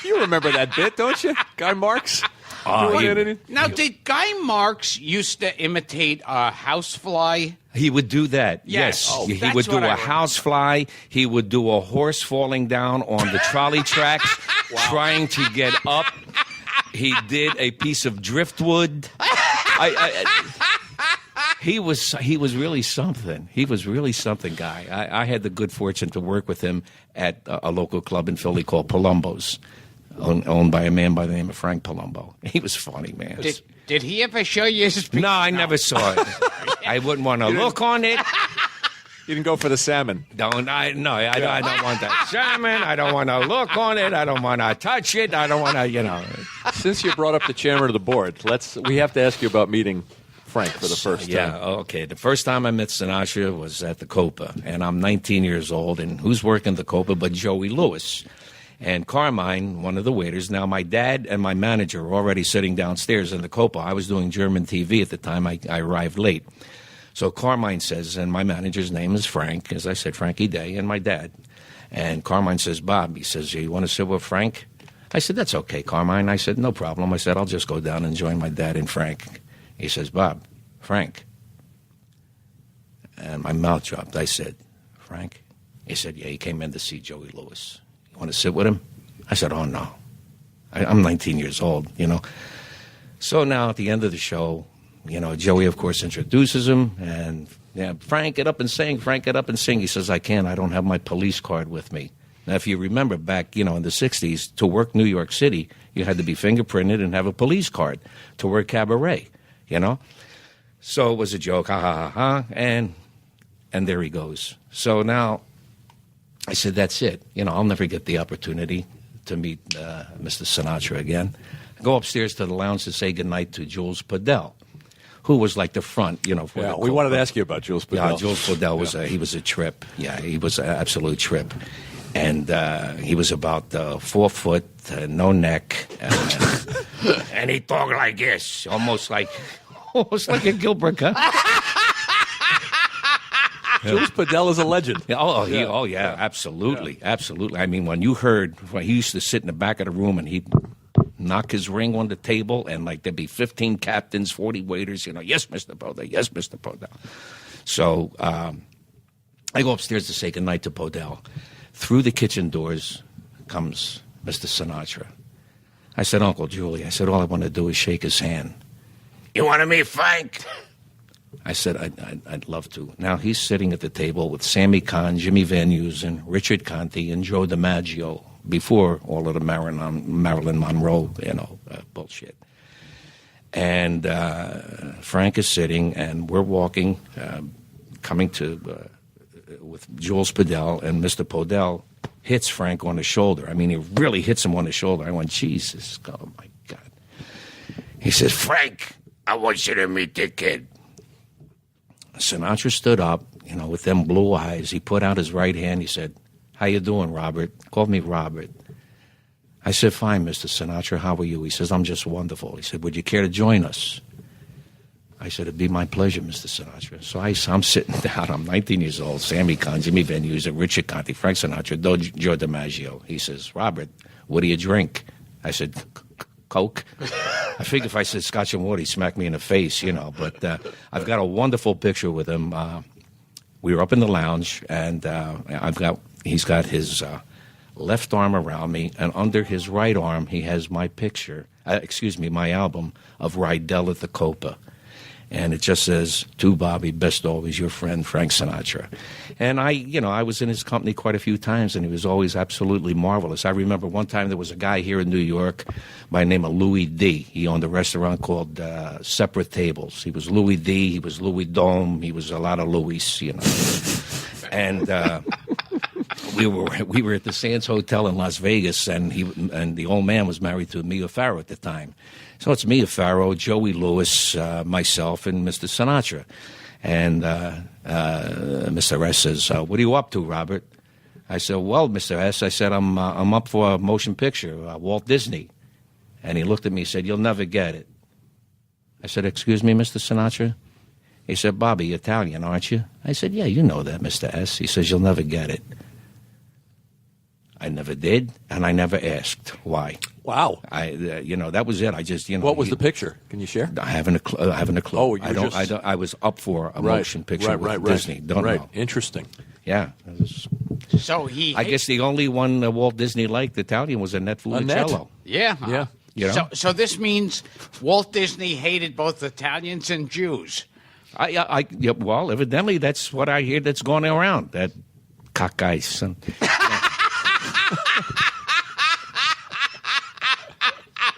You remember that bit, don't you? Guy Marks? Now, did Guy Marks used to imitate a housefly? He would do that. Yes. Yes. Oh, He that's would do what I a remember. housefly. He would do a horse falling down on the trolley tracks, trying to get up. He did a piece of driftwood. He was really something. He was really something, Guy. I had the good fortune to work with him at a local club in Philly called Palumbo's, owned by a man by the name of Frank Palumbo. He was funny, man. Did he ever show you his penis? No, I never saw it. I wouldn't want to look on it. You didn't go for the salmon. I don't want that salmon. I don't want to look on it. I don't want to touch it. I don't want to, Since you brought up the chairman of the board, we have to ask you about meeting Frank for the first time. Yeah, okay. The first time I met Sinatra was at the Copa, and I'm 19 years old, and who's working the Copa but Joey Lewis? And Carmine, one of the waiters. Now, my dad and my manager were already sitting downstairs in the Copa. I was doing German TV at the time. I arrived late. So Carmine says, and my manager's name is Frank, as I said, Frankie Day, and my dad. And Carmine says, "Bob," he says, "you want to sit with Frank?" I said, "That's okay, Carmine." I said, "No problem." I said, "I'll just go down and join my dad and Frank." He says, "Bob, Frank." And my mouth dropped. I said, "Frank?" He said, "Yeah, he came in to see Joey Lewis. You want to sit with him?" I said, "Oh, no. I'm 19 years old, So now at the end of the show, Joey, of course, introduces him. And, "Frank, get up and sing. Frank, get up and sing." He says, "I can't. I don't have my police card with me." Now, if you remember back, in the 60s, to work New York City, you had to be fingerprinted and have a police card to work cabaret, So it was a joke, ha, ha, ha, ha. And there he goes. So now I said, that's it. I'll never get the opportunity to meet Mr. Sinatra again. I go upstairs to the lounge to say goodnight to Jules Podell, who was like the front, for the we wanted to Copa. ask you about Jules Podell. Yeah, Jules Podell was he was a trip. Yeah, he was an absolute trip. And he was about 4 foot, no neck, and he talked like this, almost like a Gilbert, huh? Jules Podell is a legend. Yeah, absolutely, absolutely. I mean, when he used to sit in the back of the room and he'd knock his ring on the table, and like there'd be 15 captains, 40 waiters, yes, Mr. Podell, yes, Mr. Podell. So I go upstairs to say goodnight to Podell. Through the kitchen doors comes Mr. Sinatra. I said, Uncle Julie, all I want to do is shake his hand. You want to meet Frank? I said, I'd love to. Now, he's sitting at the table with Sammy Kahn, Jimmy Van Heusen, Richard Conte, and Joe DiMaggio before all of the Marilyn Monroe, bullshit. And Frank is sitting, and we're walking, coming to with Jules Podell, and Mr. Podell hits Frank on the shoulder. I mean, he really hits him on the shoulder. I went, Jesus, oh, my God. He says, Frank, I want you to meet the kid. Sinatra stood up, with them blue eyes. He put out his right hand. He said, how you doing, Robert? Called me Robert. I said, fine, Mr. Sinatra. How are you? He says, I'm just wonderful. He said, would you care to join us? I said, it'd be my pleasure, Mr. Sinatra. So I'm sitting down. I'm 19 years old. Sammy Kahn, Jimmy Van Heusen, Richard Conte, Frank Sinatra, Joe DiMaggio. He says, Robert, what do you drink? I said, Coke. I figured if I said Scotch and water, he'd smack me in the face, But I've got a wonderful picture with him. We were up in the lounge, and he's got his left arm around me, and under his right arm, he has my picture, my album of Rydell at the Copa. And it just says, to Bobby, best always, your friend, Frank Sinatra. And I was in his company quite a few times, and he was always absolutely marvelous. I remember one time there was a guy here in New York by the name of Louis D. He owned a restaurant called Separate Tables. He was Louis D. He was Louis Dome. He was a lot of Louis, And we were at the Sands Hotel in Las Vegas, and the old man was married to Mia Farrow at the time. So it's Mia Farrow, Joey Lewis, myself, and Mr. Sinatra. And Mr. S says, what are you up to, Robert? I said, well, Mr. S, I said, I'm up for a motion picture, Walt Disney. And he looked at me and said, you'll never get it. I said, excuse me, Mr. Sinatra? He said, Bobby, Italian, aren't you? I said, yeah, you know that, Mr. S. He says, you'll never get it. I never did, and I never asked why. Wow. That was it. I just, What was the picture? Can you share? I haven't a clue. Oh, I was up for a motion picture with Disney. Don't know. Interesting. Yeah. So I guess the only one Walt Disney liked, Italian, was Annette Funicello. Yeah. Yeah. So this means Walt Disney hated both Italians and Jews. Well, evidently that's what I hear that's going around. That cockeyed son.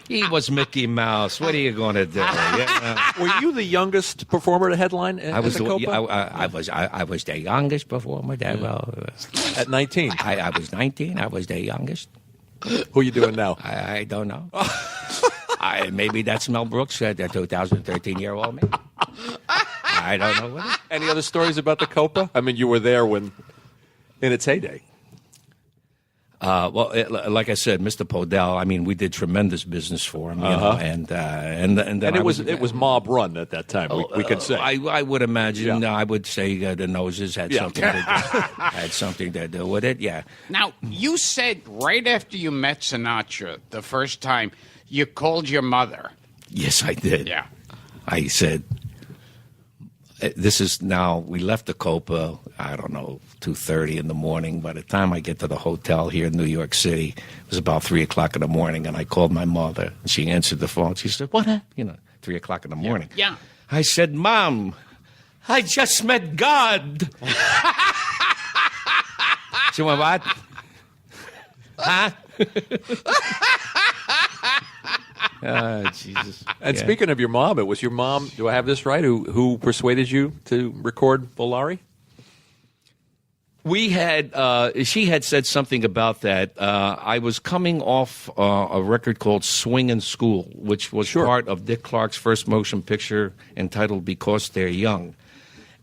He was Mickey Mouse. What are you going to do? Yeah. Were you the youngest performer to headline at the Copa? I was the youngest performer. At 19? I was 19. I was the youngest. Who are you doing now? I don't know. Maybe that's Mel Brooks, the 2013-year-old me. I don't know what it is. Any other stories about the Copa? I mean, you were there in its heyday. Like I said, Mr. Podell. I mean, we did tremendous business for him, and then it was mob run at that time. We could say. I would imagine. Yeah. I would say the noses had something to do with it. Yeah. Now, you said right after you met Sinatra the first time, you called your mother. Yes, I did. Yeah. I said, this is now, we left the Copa, I don't know, 2:30 in the morning. By the time I get to the hotel here in New York City, it was about 3 o'clock in the morning, and I called my mother. And she answered the phone. She said, what? 3 o'clock in the morning. Yeah. I said, Mom, I just met God. She went, what? Huh? Oh, Jesus. And speaking of your mom, it was your mom, do I have this right, who persuaded you to record Volare? She had said something about that. I was coming off a record called Swing in School, which was part of Dick Clark's first motion picture entitled Because They're Young.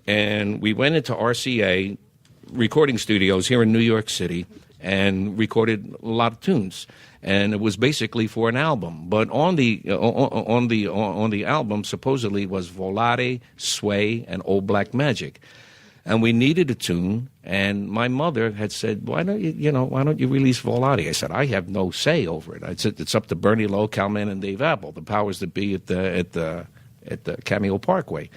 And we went into RCA recording studios here in New York City, and recorded a lot of tunes. And it was basically for an album. But on the album, supposedly was Volare, Sway, and Old Black Magic. And we needed a tune, and my mother had said, why don't you release Volare? I said, I have no say over it. I said, it's up to Bernie Lowe, Calman, and Dave Apple, the powers that be at the Cameo Parkway.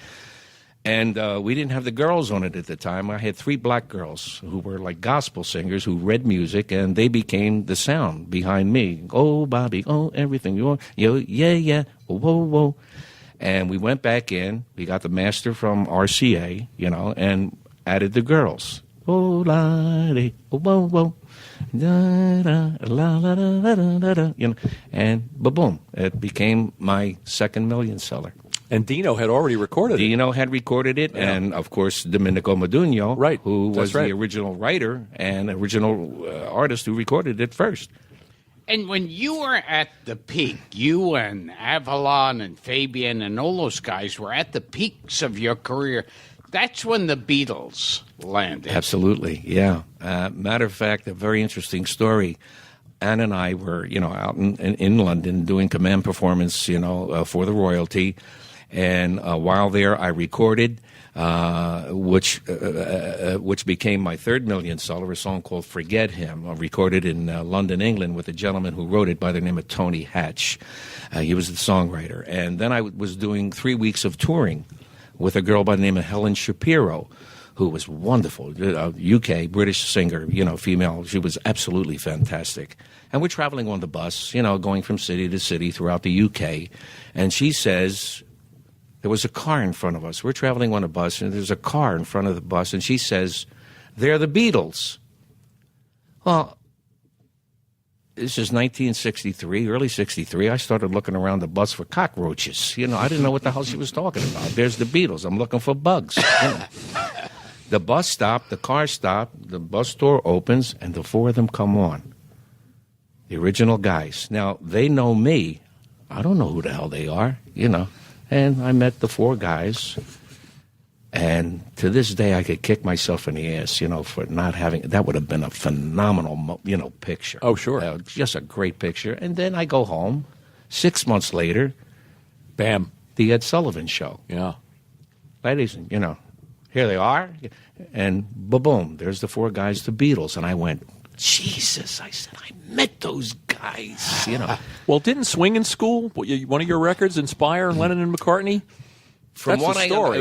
And we didn't have the girls on it at the time. I had 3 black girls who were like gospel singers who read music, and they became the sound behind me. Oh, Bobby, oh, everything you want. Yo, yeah, whoa, whoa, whoa. And we went back in. We got the master from RCA, and added the girls. Oh, la, de, oh, whoa, whoa. Da, da, la, la, da, da, da, da, and boom, it became my second million seller. And Dino had already recorded it. Dino had recorded it, yeah. And, of course, Domenico Modugno, right. who was right. the original writer and original artist who recorded it first. And when you were at the peak, you and Avalon and Fabian and all those guys were at the peaks of your career. That's when the Beatles landed. Absolutely, yeah. Matter of fact, a very interesting story. Ann and I were, out in London doing command performance, for the royalty. And while there, I recorded, which became my third million seller, a song called Forget Him, recorded in London, England, with a gentleman who wrote it by the name of Tony Hatch. He was the songwriter. And then I was doing 3 weeks of touring with a girl by the name of Helen Shapiro, who was wonderful, UK, British singer, female. She was absolutely fantastic. And we're traveling on the bus, going from city to city throughout the UK. And she says, there was a car in front of us. We're traveling on a bus, and there's a car in front of the bus, and she says, they're the Beatles. Well, this is 1963, early 63. I started looking around the bus for cockroaches. I didn't know what the hell she was talking about. There's the Beatles. I'm looking for bugs. The bus stopped, the car stopped, the bus door opens, and the 4 of them come on. The original guys. Now, they know me. I don't know who the hell they are, And I met the 4 guys. And to this day, I could kick myself in the ass, for not having. That would have been a phenomenal, picture. Oh, sure. Just a great picture. And then I go home. 6 months later, bam, the Ed Sullivan Show. Yeah. Ladies, here they are. And boom, there's the 4 guys, the Beatles. And I went, Jesus, I said, I met those guys, Well, didn't Swingin' School, one of your records, inspire Lennon and McCartney? From That's what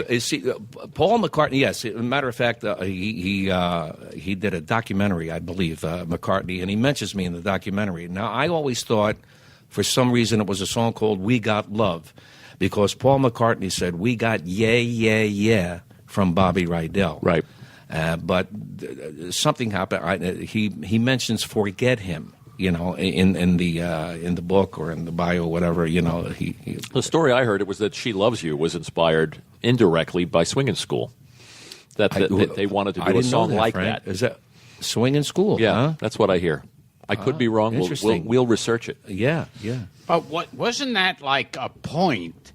the story. Paul McCartney, yes. As a matter of fact, he did a documentary, I believe, McCartney, and he mentions me in the documentary. Now, I always thought, for some reason, it was a song called We Got Love, because Paul McCartney said, we got yeah, yeah, yeah from Bobby Rydell. Right. But something happened. He mentions Forget Him. In the book or in the bio, whatever, The story I heard, it was that She Loves You was inspired indirectly by Swingin' School. That they wanted to do a song like Frank. that. Is that Swingin' School? Yeah, huh? That's what I hear. I could be wrong. Interesting. We'll research it. Yeah. But wasn't that like a point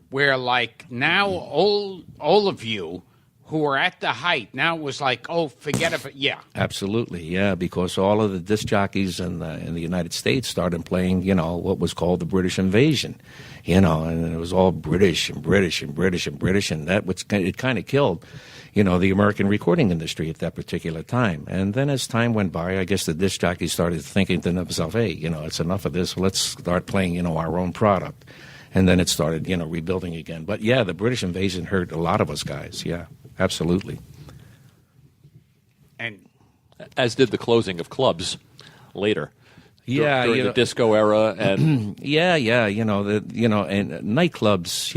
where, like, now all of you who were at the height, now it was like, oh, forget it. Yeah. Absolutely, yeah, because all of the disc jockeys in the United States started playing, what was called the British Invasion, and it was all British and British and British and British, and it kind of killed, the American recording industry at that particular time. And then as time went by, I guess the disc jockeys started thinking to themselves, hey, it's enough of this. Let's start playing, our own product. And then it started, rebuilding again. But, yeah, the British Invasion hurt a lot of us guys, yeah. Absolutely. And as did the closing of clubs later. Yeah, during the disco era and yeah, and nightclubs,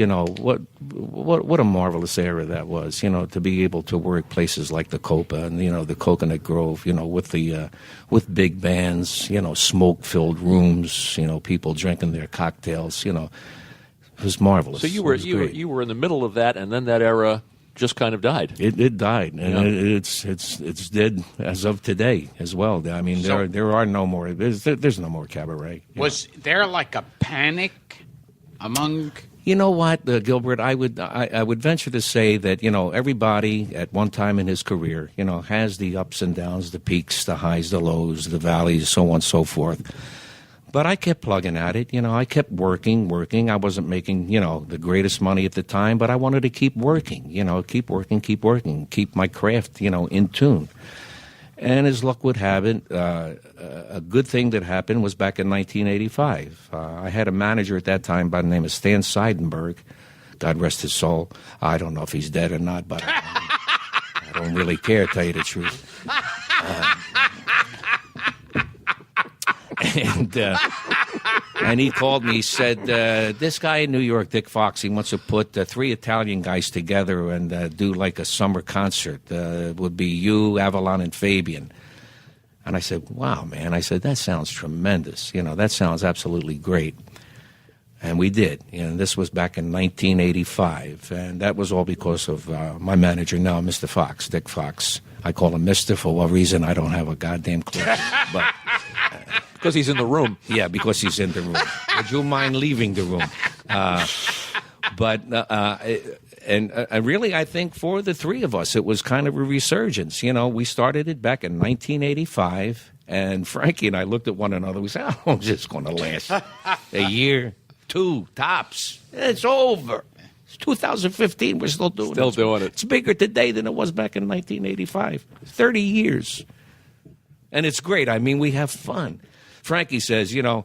what a marvelous era that was, to be able to work places like the Copa and the Coconut Grove, with big bands, smoke-filled rooms, people drinking their cocktails, it was marvelous. So you were in the middle of that, and then that era just kind of died. It died, and it's dead as of today as well. I mean, there are no more. There's no more cabaret. Was there like a panic among You know what, Gilbert? I would venture to say that everybody at one time in his career, has the ups and downs, the peaks, the highs, the lows, the valleys, so on and so forth. But I kept plugging at it. I kept working. I wasn't making the greatest money at the time, but I wanted to keep working. Keep working, keep my craft in tune. And as luck would have it, a good thing that happened was back in 1985. I had a manager at that time by the name of Stan Seidenberg. God rest his soul. I don't know if he's dead or not, but I don't really care, to tell you the truth. And he called me. He said, this guy in New York, Dick Fox, he wants to put 3 Italian guys together and do like a summer concert. It would be you, Avalon, and Fabian. And I said, wow, man. I said, that sounds tremendous. That sounds absolutely great. And we did. This was back in 1985. And that was all because of my manager now, Mr. Fox, Dick Fox. I call him Mr. for what reason, I don't have a goddamn clue. But... because he's in the room. Yeah, because he's in the room. Would you mind leaving the room? And really, I think for the 3 of us, it was kind of a resurgence. We started it back in 1985, and Frankie and I looked at one another. We said, "Oh, it's just going to last a year, 2 tops. It's over. It's 2015. We're still doing it. It's bigger today than it was back in 1985. 30 years, and it's great. I mean, we have fun." Frankie says, here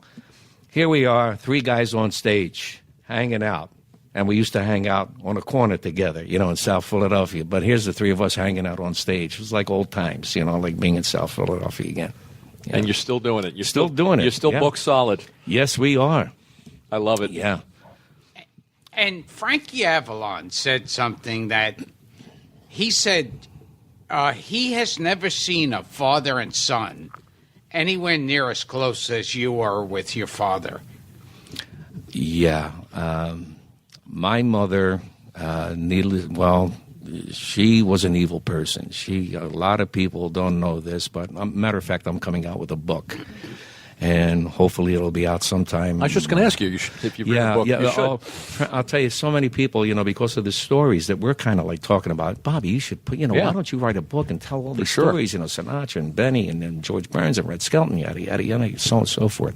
we are, 3 guys on stage hanging out. And we used to hang out on a corner together, in South Philadelphia. But here's the 3 of us hanging out on stage. It was like old times, like being in South Philadelphia again. And you're still doing it. You're still doing it. You're still booked solid. Yes, we are. I love it. Yeah. And Frankie Avalon said something that he said he has never seen a father and son anywhere near as close as you are with your father. Yeah. My mother, she was an evil person. A lot of people don't know this, but matter of fact, I'm coming out with a book. And hopefully it'll be out sometime. I was just going to ask you if you've written a book. Yeah, you should. I'll tell you, so many people, because of the stories that we're kind of like talking about. Bobby, you should put, why don't you write a book and tell all these stories? Sinatra and Benny and then George Burns and Red Skelton, yada, yada, yada, so on and so forth.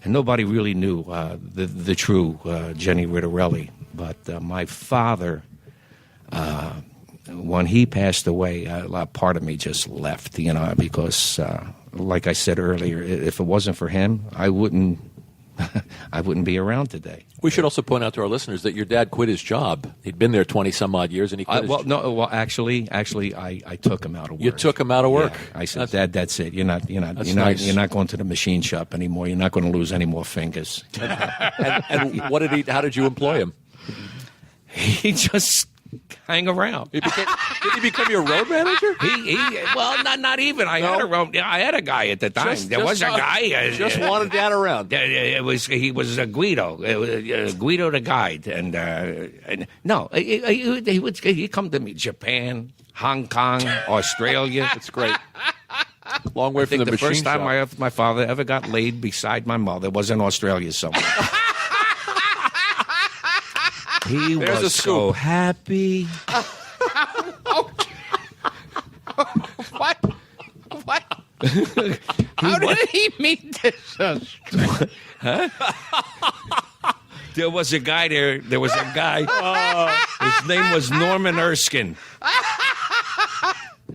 And nobody really knew the true Jenny Rydell. But my father, when he passed away, a part of me just left, because... like I said earlier, if it wasn't for him, I wouldn't be around today. We should also point out to our listeners that your dad quit his job. He'd been there 20-some-odd years, and he quit his job. Actually, I took him out of work. You took him out of work? Yeah. I said, Dad, that's it. You're not going to the machine shop anymore. You're not going to lose any more fingers. and how did you employ him? He just... hang around. Did he become your road manager? Well, not even. I had a guy at the time. There was a guy. Just wanted Dad around. He was a Guido. Guido the guide, and no, he'd come to me. Japan, Hong Kong, Australia. It's great. Long way from the machine shop. The first time my father ever got laid beside my mother was in Australia somewhere. He was so happy. What? How did he meet this? Huh? There was a guy there. There was a guy. His name was Norman Erskine.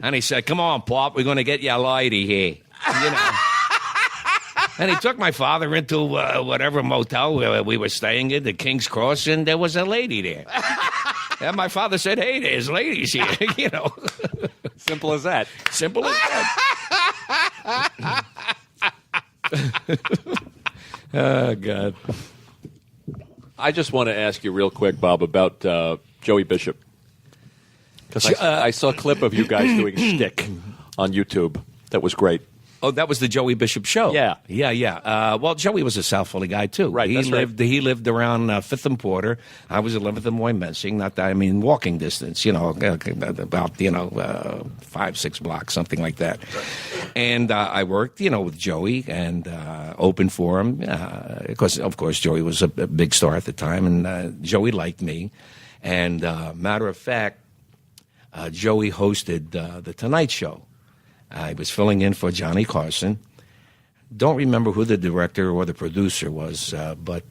And he said, "Come on, Pop, we're going to get you a lady here." And he took my father into whatever motel we were staying in, the King's Cross, and there was a lady there. And my father said, "Hey, there's ladies here," Simple as that. Simple as that. Oh, God. I just want to ask you real quick, Bob, about Joey Bishop. Because I saw a clip of you guys doing shtick on YouTube. That was great. Oh, that was the Joey Bishop show. Yeah. Well, Joey was a South Philly guy too. Right, He lived around Fifth and Porter. I was 11th and Moy-Mensing. Not that walking distance. About 5-6 blocks, something like that. Right. And I worked, with Joey and opened for him because, of course, Joey was a big star at the time, and Joey liked me. And matter of fact, Joey hosted the Tonight Show. I was filling in for Johnny Carson. Don't remember who the director or the producer was, but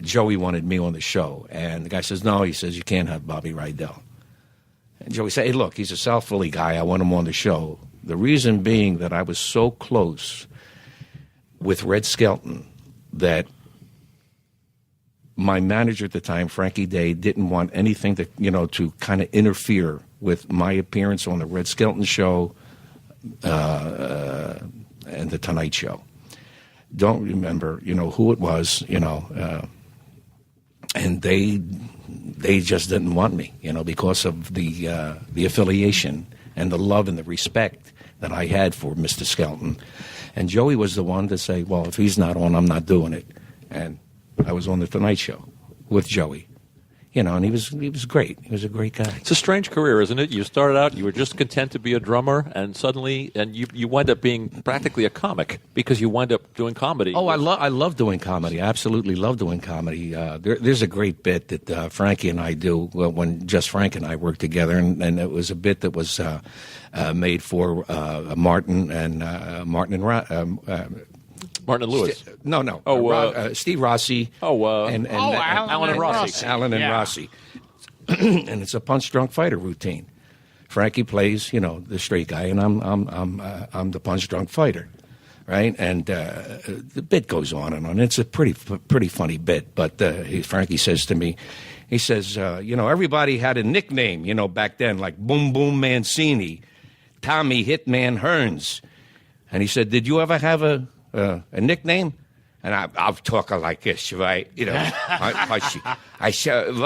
Joey wanted me on the show. And the guy says, no, he says, you can't have Bobby Rydell. And Joey said, hey, look, he's a South Philly guy. I want him on the show. The reason being that I was so close with Red Skelton that my manager at the time, Frankie Day, didn't want anything to, to kind of interfere with my appearance on the Red Skelton show and the Tonight Show. Don't remember, who it was, and they just didn't want me, because of the affiliation and the love and the respect that I had for Mr. Skelton. And Joey was the one to say, well, if he's not on, I'm not doing it. And I was on the Tonight Show with Joey. And he was great. He was a great guy. It's a strange career, isn't it? You started out, you were just content to be a drummer, and suddenly, you wind up being practically a comic because you wind up doing comedy. Oh, I love doing comedy. I absolutely love doing comedy. There's a great bit that Frankie and I do when just Frank and I work together, and it was a bit that was made for Martin and Martin and Lewis. No. Oh, Steve Rossi. Alan and Rossi. Alan and Rossi. And it's a punch drunk fighter routine. Frankie plays, the straight guy, and I'm the punch drunk fighter, right? And the bit goes on and on. It's a pretty funny bit. But Frankie says to me, he says, everybody had a nickname, back then, like Boom Boom Mancini, Tommy Hitman Hearns. And he said, did you ever have a nickname? And I'm talking like this, right? I said,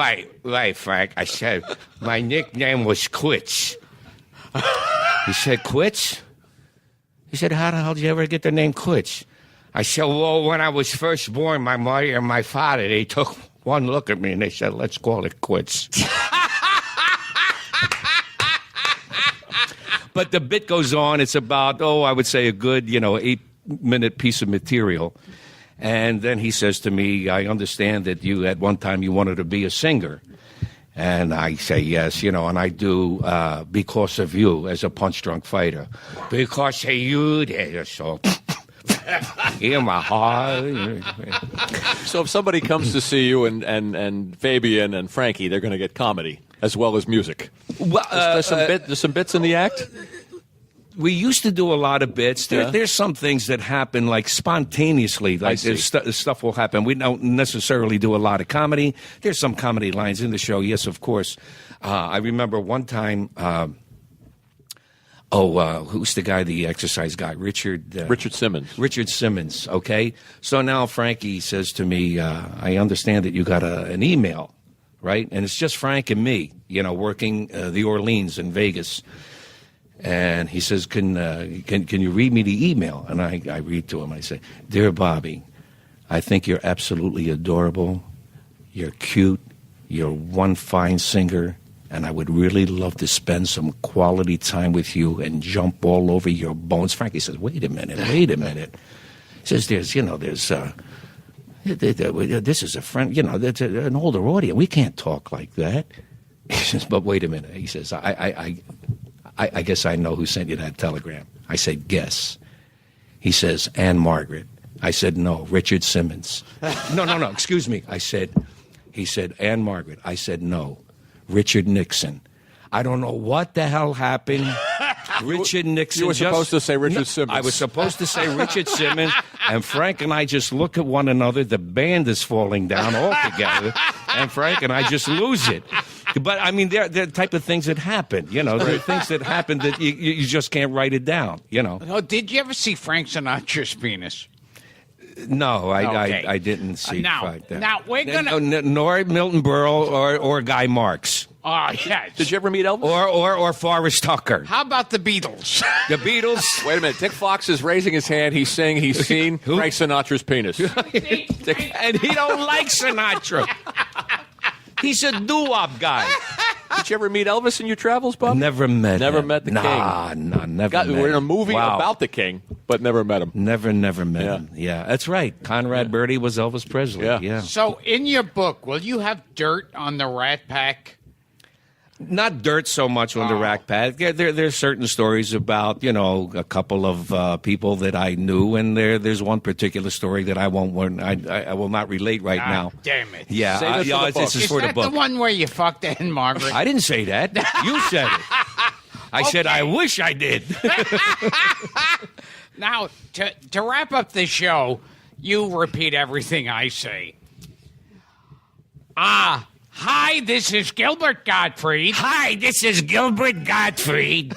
right, Frank. I said, my nickname was Quits. He said, Quits? He said, how the hell did you ever get the name Quits? I said, well, when I was first born, my mother and my father, they took one look at me and they said, let's call it Quits. But the bit goes on. It's about, I would say a good, 8-minute piece of material. And then he says to me, I understand that you, at one time, you wanted to be a singer. And I say, yes, and I do Because of You as a punch-drunk fighter. Because of you, so in my heart. So if somebody comes to see you and Fabian and Frankie, they're going to get comedy as well as music. Well, there's some bits in the act? We used to do a lot of bits. There's some things that happen like spontaneously. Like stuff will happen. We don't necessarily do a lot of comedy. There's some comedy lines in the show. Yes, of course. I remember one time. Who's the guy? The exercise guy, Richard Simmons. Richard Simmons. Okay. So now Frankie says to me, "I understand that you got an email, right? And it's just Frank and me, working the Orleans in Vegas." And he says, can you read me the email? And I read to him. I say, Dear Bobby, I think you're absolutely adorable. You're cute. You're one fine singer. And I would really love to spend some quality time with you and jump all over your bones. Frankie says, wait a minute. He says, this is a friend, that's an older audience. We can't talk like that. He says, but wait a minute. He says, I guess I know who sent you that telegram. I said, guess. He says, Anne Margaret. I said, no, Richard Simmons. No, excuse me. He said, Anne Margaret. I said, no, Richard Nixon. I don't know what the hell happened. Richard Nixon. You were supposed to say Richard Simmons. I was supposed to say Richard Simmons, and Frank and I just look at one another. The band is falling down altogether, and Frank and I just lose it. But, I mean, there are the type of things that happen, There are things that happen that you just can't write it down, Oh, did you ever see Frank Sinatra's penis? No, I didn't see that. that. Now, we're going to... Nor Milton Berle or Guy Marks. Oh, yes. Did you ever meet Elvis? Or Forrest Tucker. How about the Beatles? The Beatles. Wait a minute. Dick Fox is raising his hand. He's saying he's seen Frank Sinatra's penis. And he don't like Sinatra. He's a doo-wop guy. Did you ever meet Elvis in your travels, Bob? Never met Never him. met the king. Nah, never met We're in a him. movie Wow. about the king, but never met him. Never met Yeah. him. Yeah, that's right. Conrad Birdie was Elvis Presley. Yeah. So, in your book, will you have dirt on the Rat Pack? Not dirt so much on the Rack Pack. There's certain stories about, a couple of people that I knew, and there's one particular story that I will not relate right now. Damn it. Yeah, Save it for the book. this is Is for the that book. the one where you fucked Anne Margaret? I didn't say that. You said it. I said, I wish I did. Now, to wrap up the show, you repeat everything I say. Hi, this is Gilbert Gottfried. Hi, this is Gilbert Gottfried.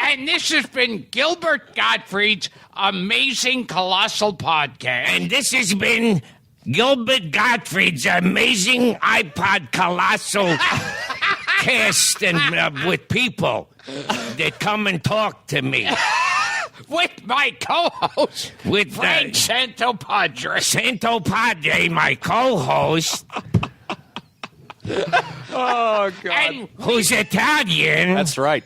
And this has been Gilbert Gottfried's Amazing Colossal Podcast. And this has been Gilbert Gottfried's amazing iPod Colossal cast and with people that come and talk to me. With my co-host, With Frank Santopadre. Santo Padre, my co-host, Oh, God. And, who's Italian, That's right.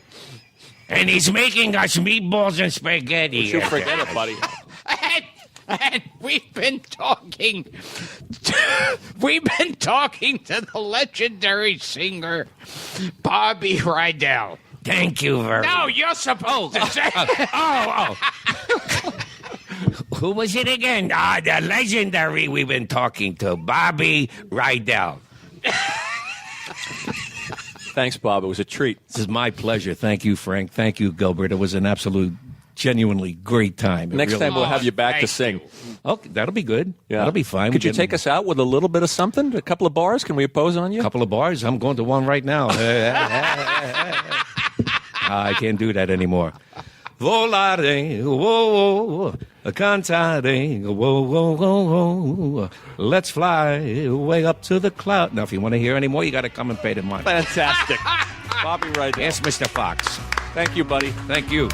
and he's making us meatballs and spaghetti. You forget it, buddy. and we've been talking to the legendary singer, Bobby Rydell. Thank you very No, much. you're supposed to say Who was it again? The legendary we've been talking to, Bobby Rydell. Thanks, Bob. It was a treat. This is my pleasure. Thank you, Frank. Thank you, Gilbert. It was an absolute, genuinely great time. It Next really time we'll was. have you back to thank sing. Okay, that'll be good. Yeah. That'll be fine. Could We you can- take us out with a little bit of something? A couple of bars? Can we impose on you? A couple of bars? I'm going to one right now. I can't do that anymore. Volare, whoa, cantare, whoa. Let's fly way up to the cloud. Now, if you want to hear any more, you got to come and pay the money. Fantastic. Bobby Rydell. Yes, Mr. Fox. Thank you, buddy. Thank you.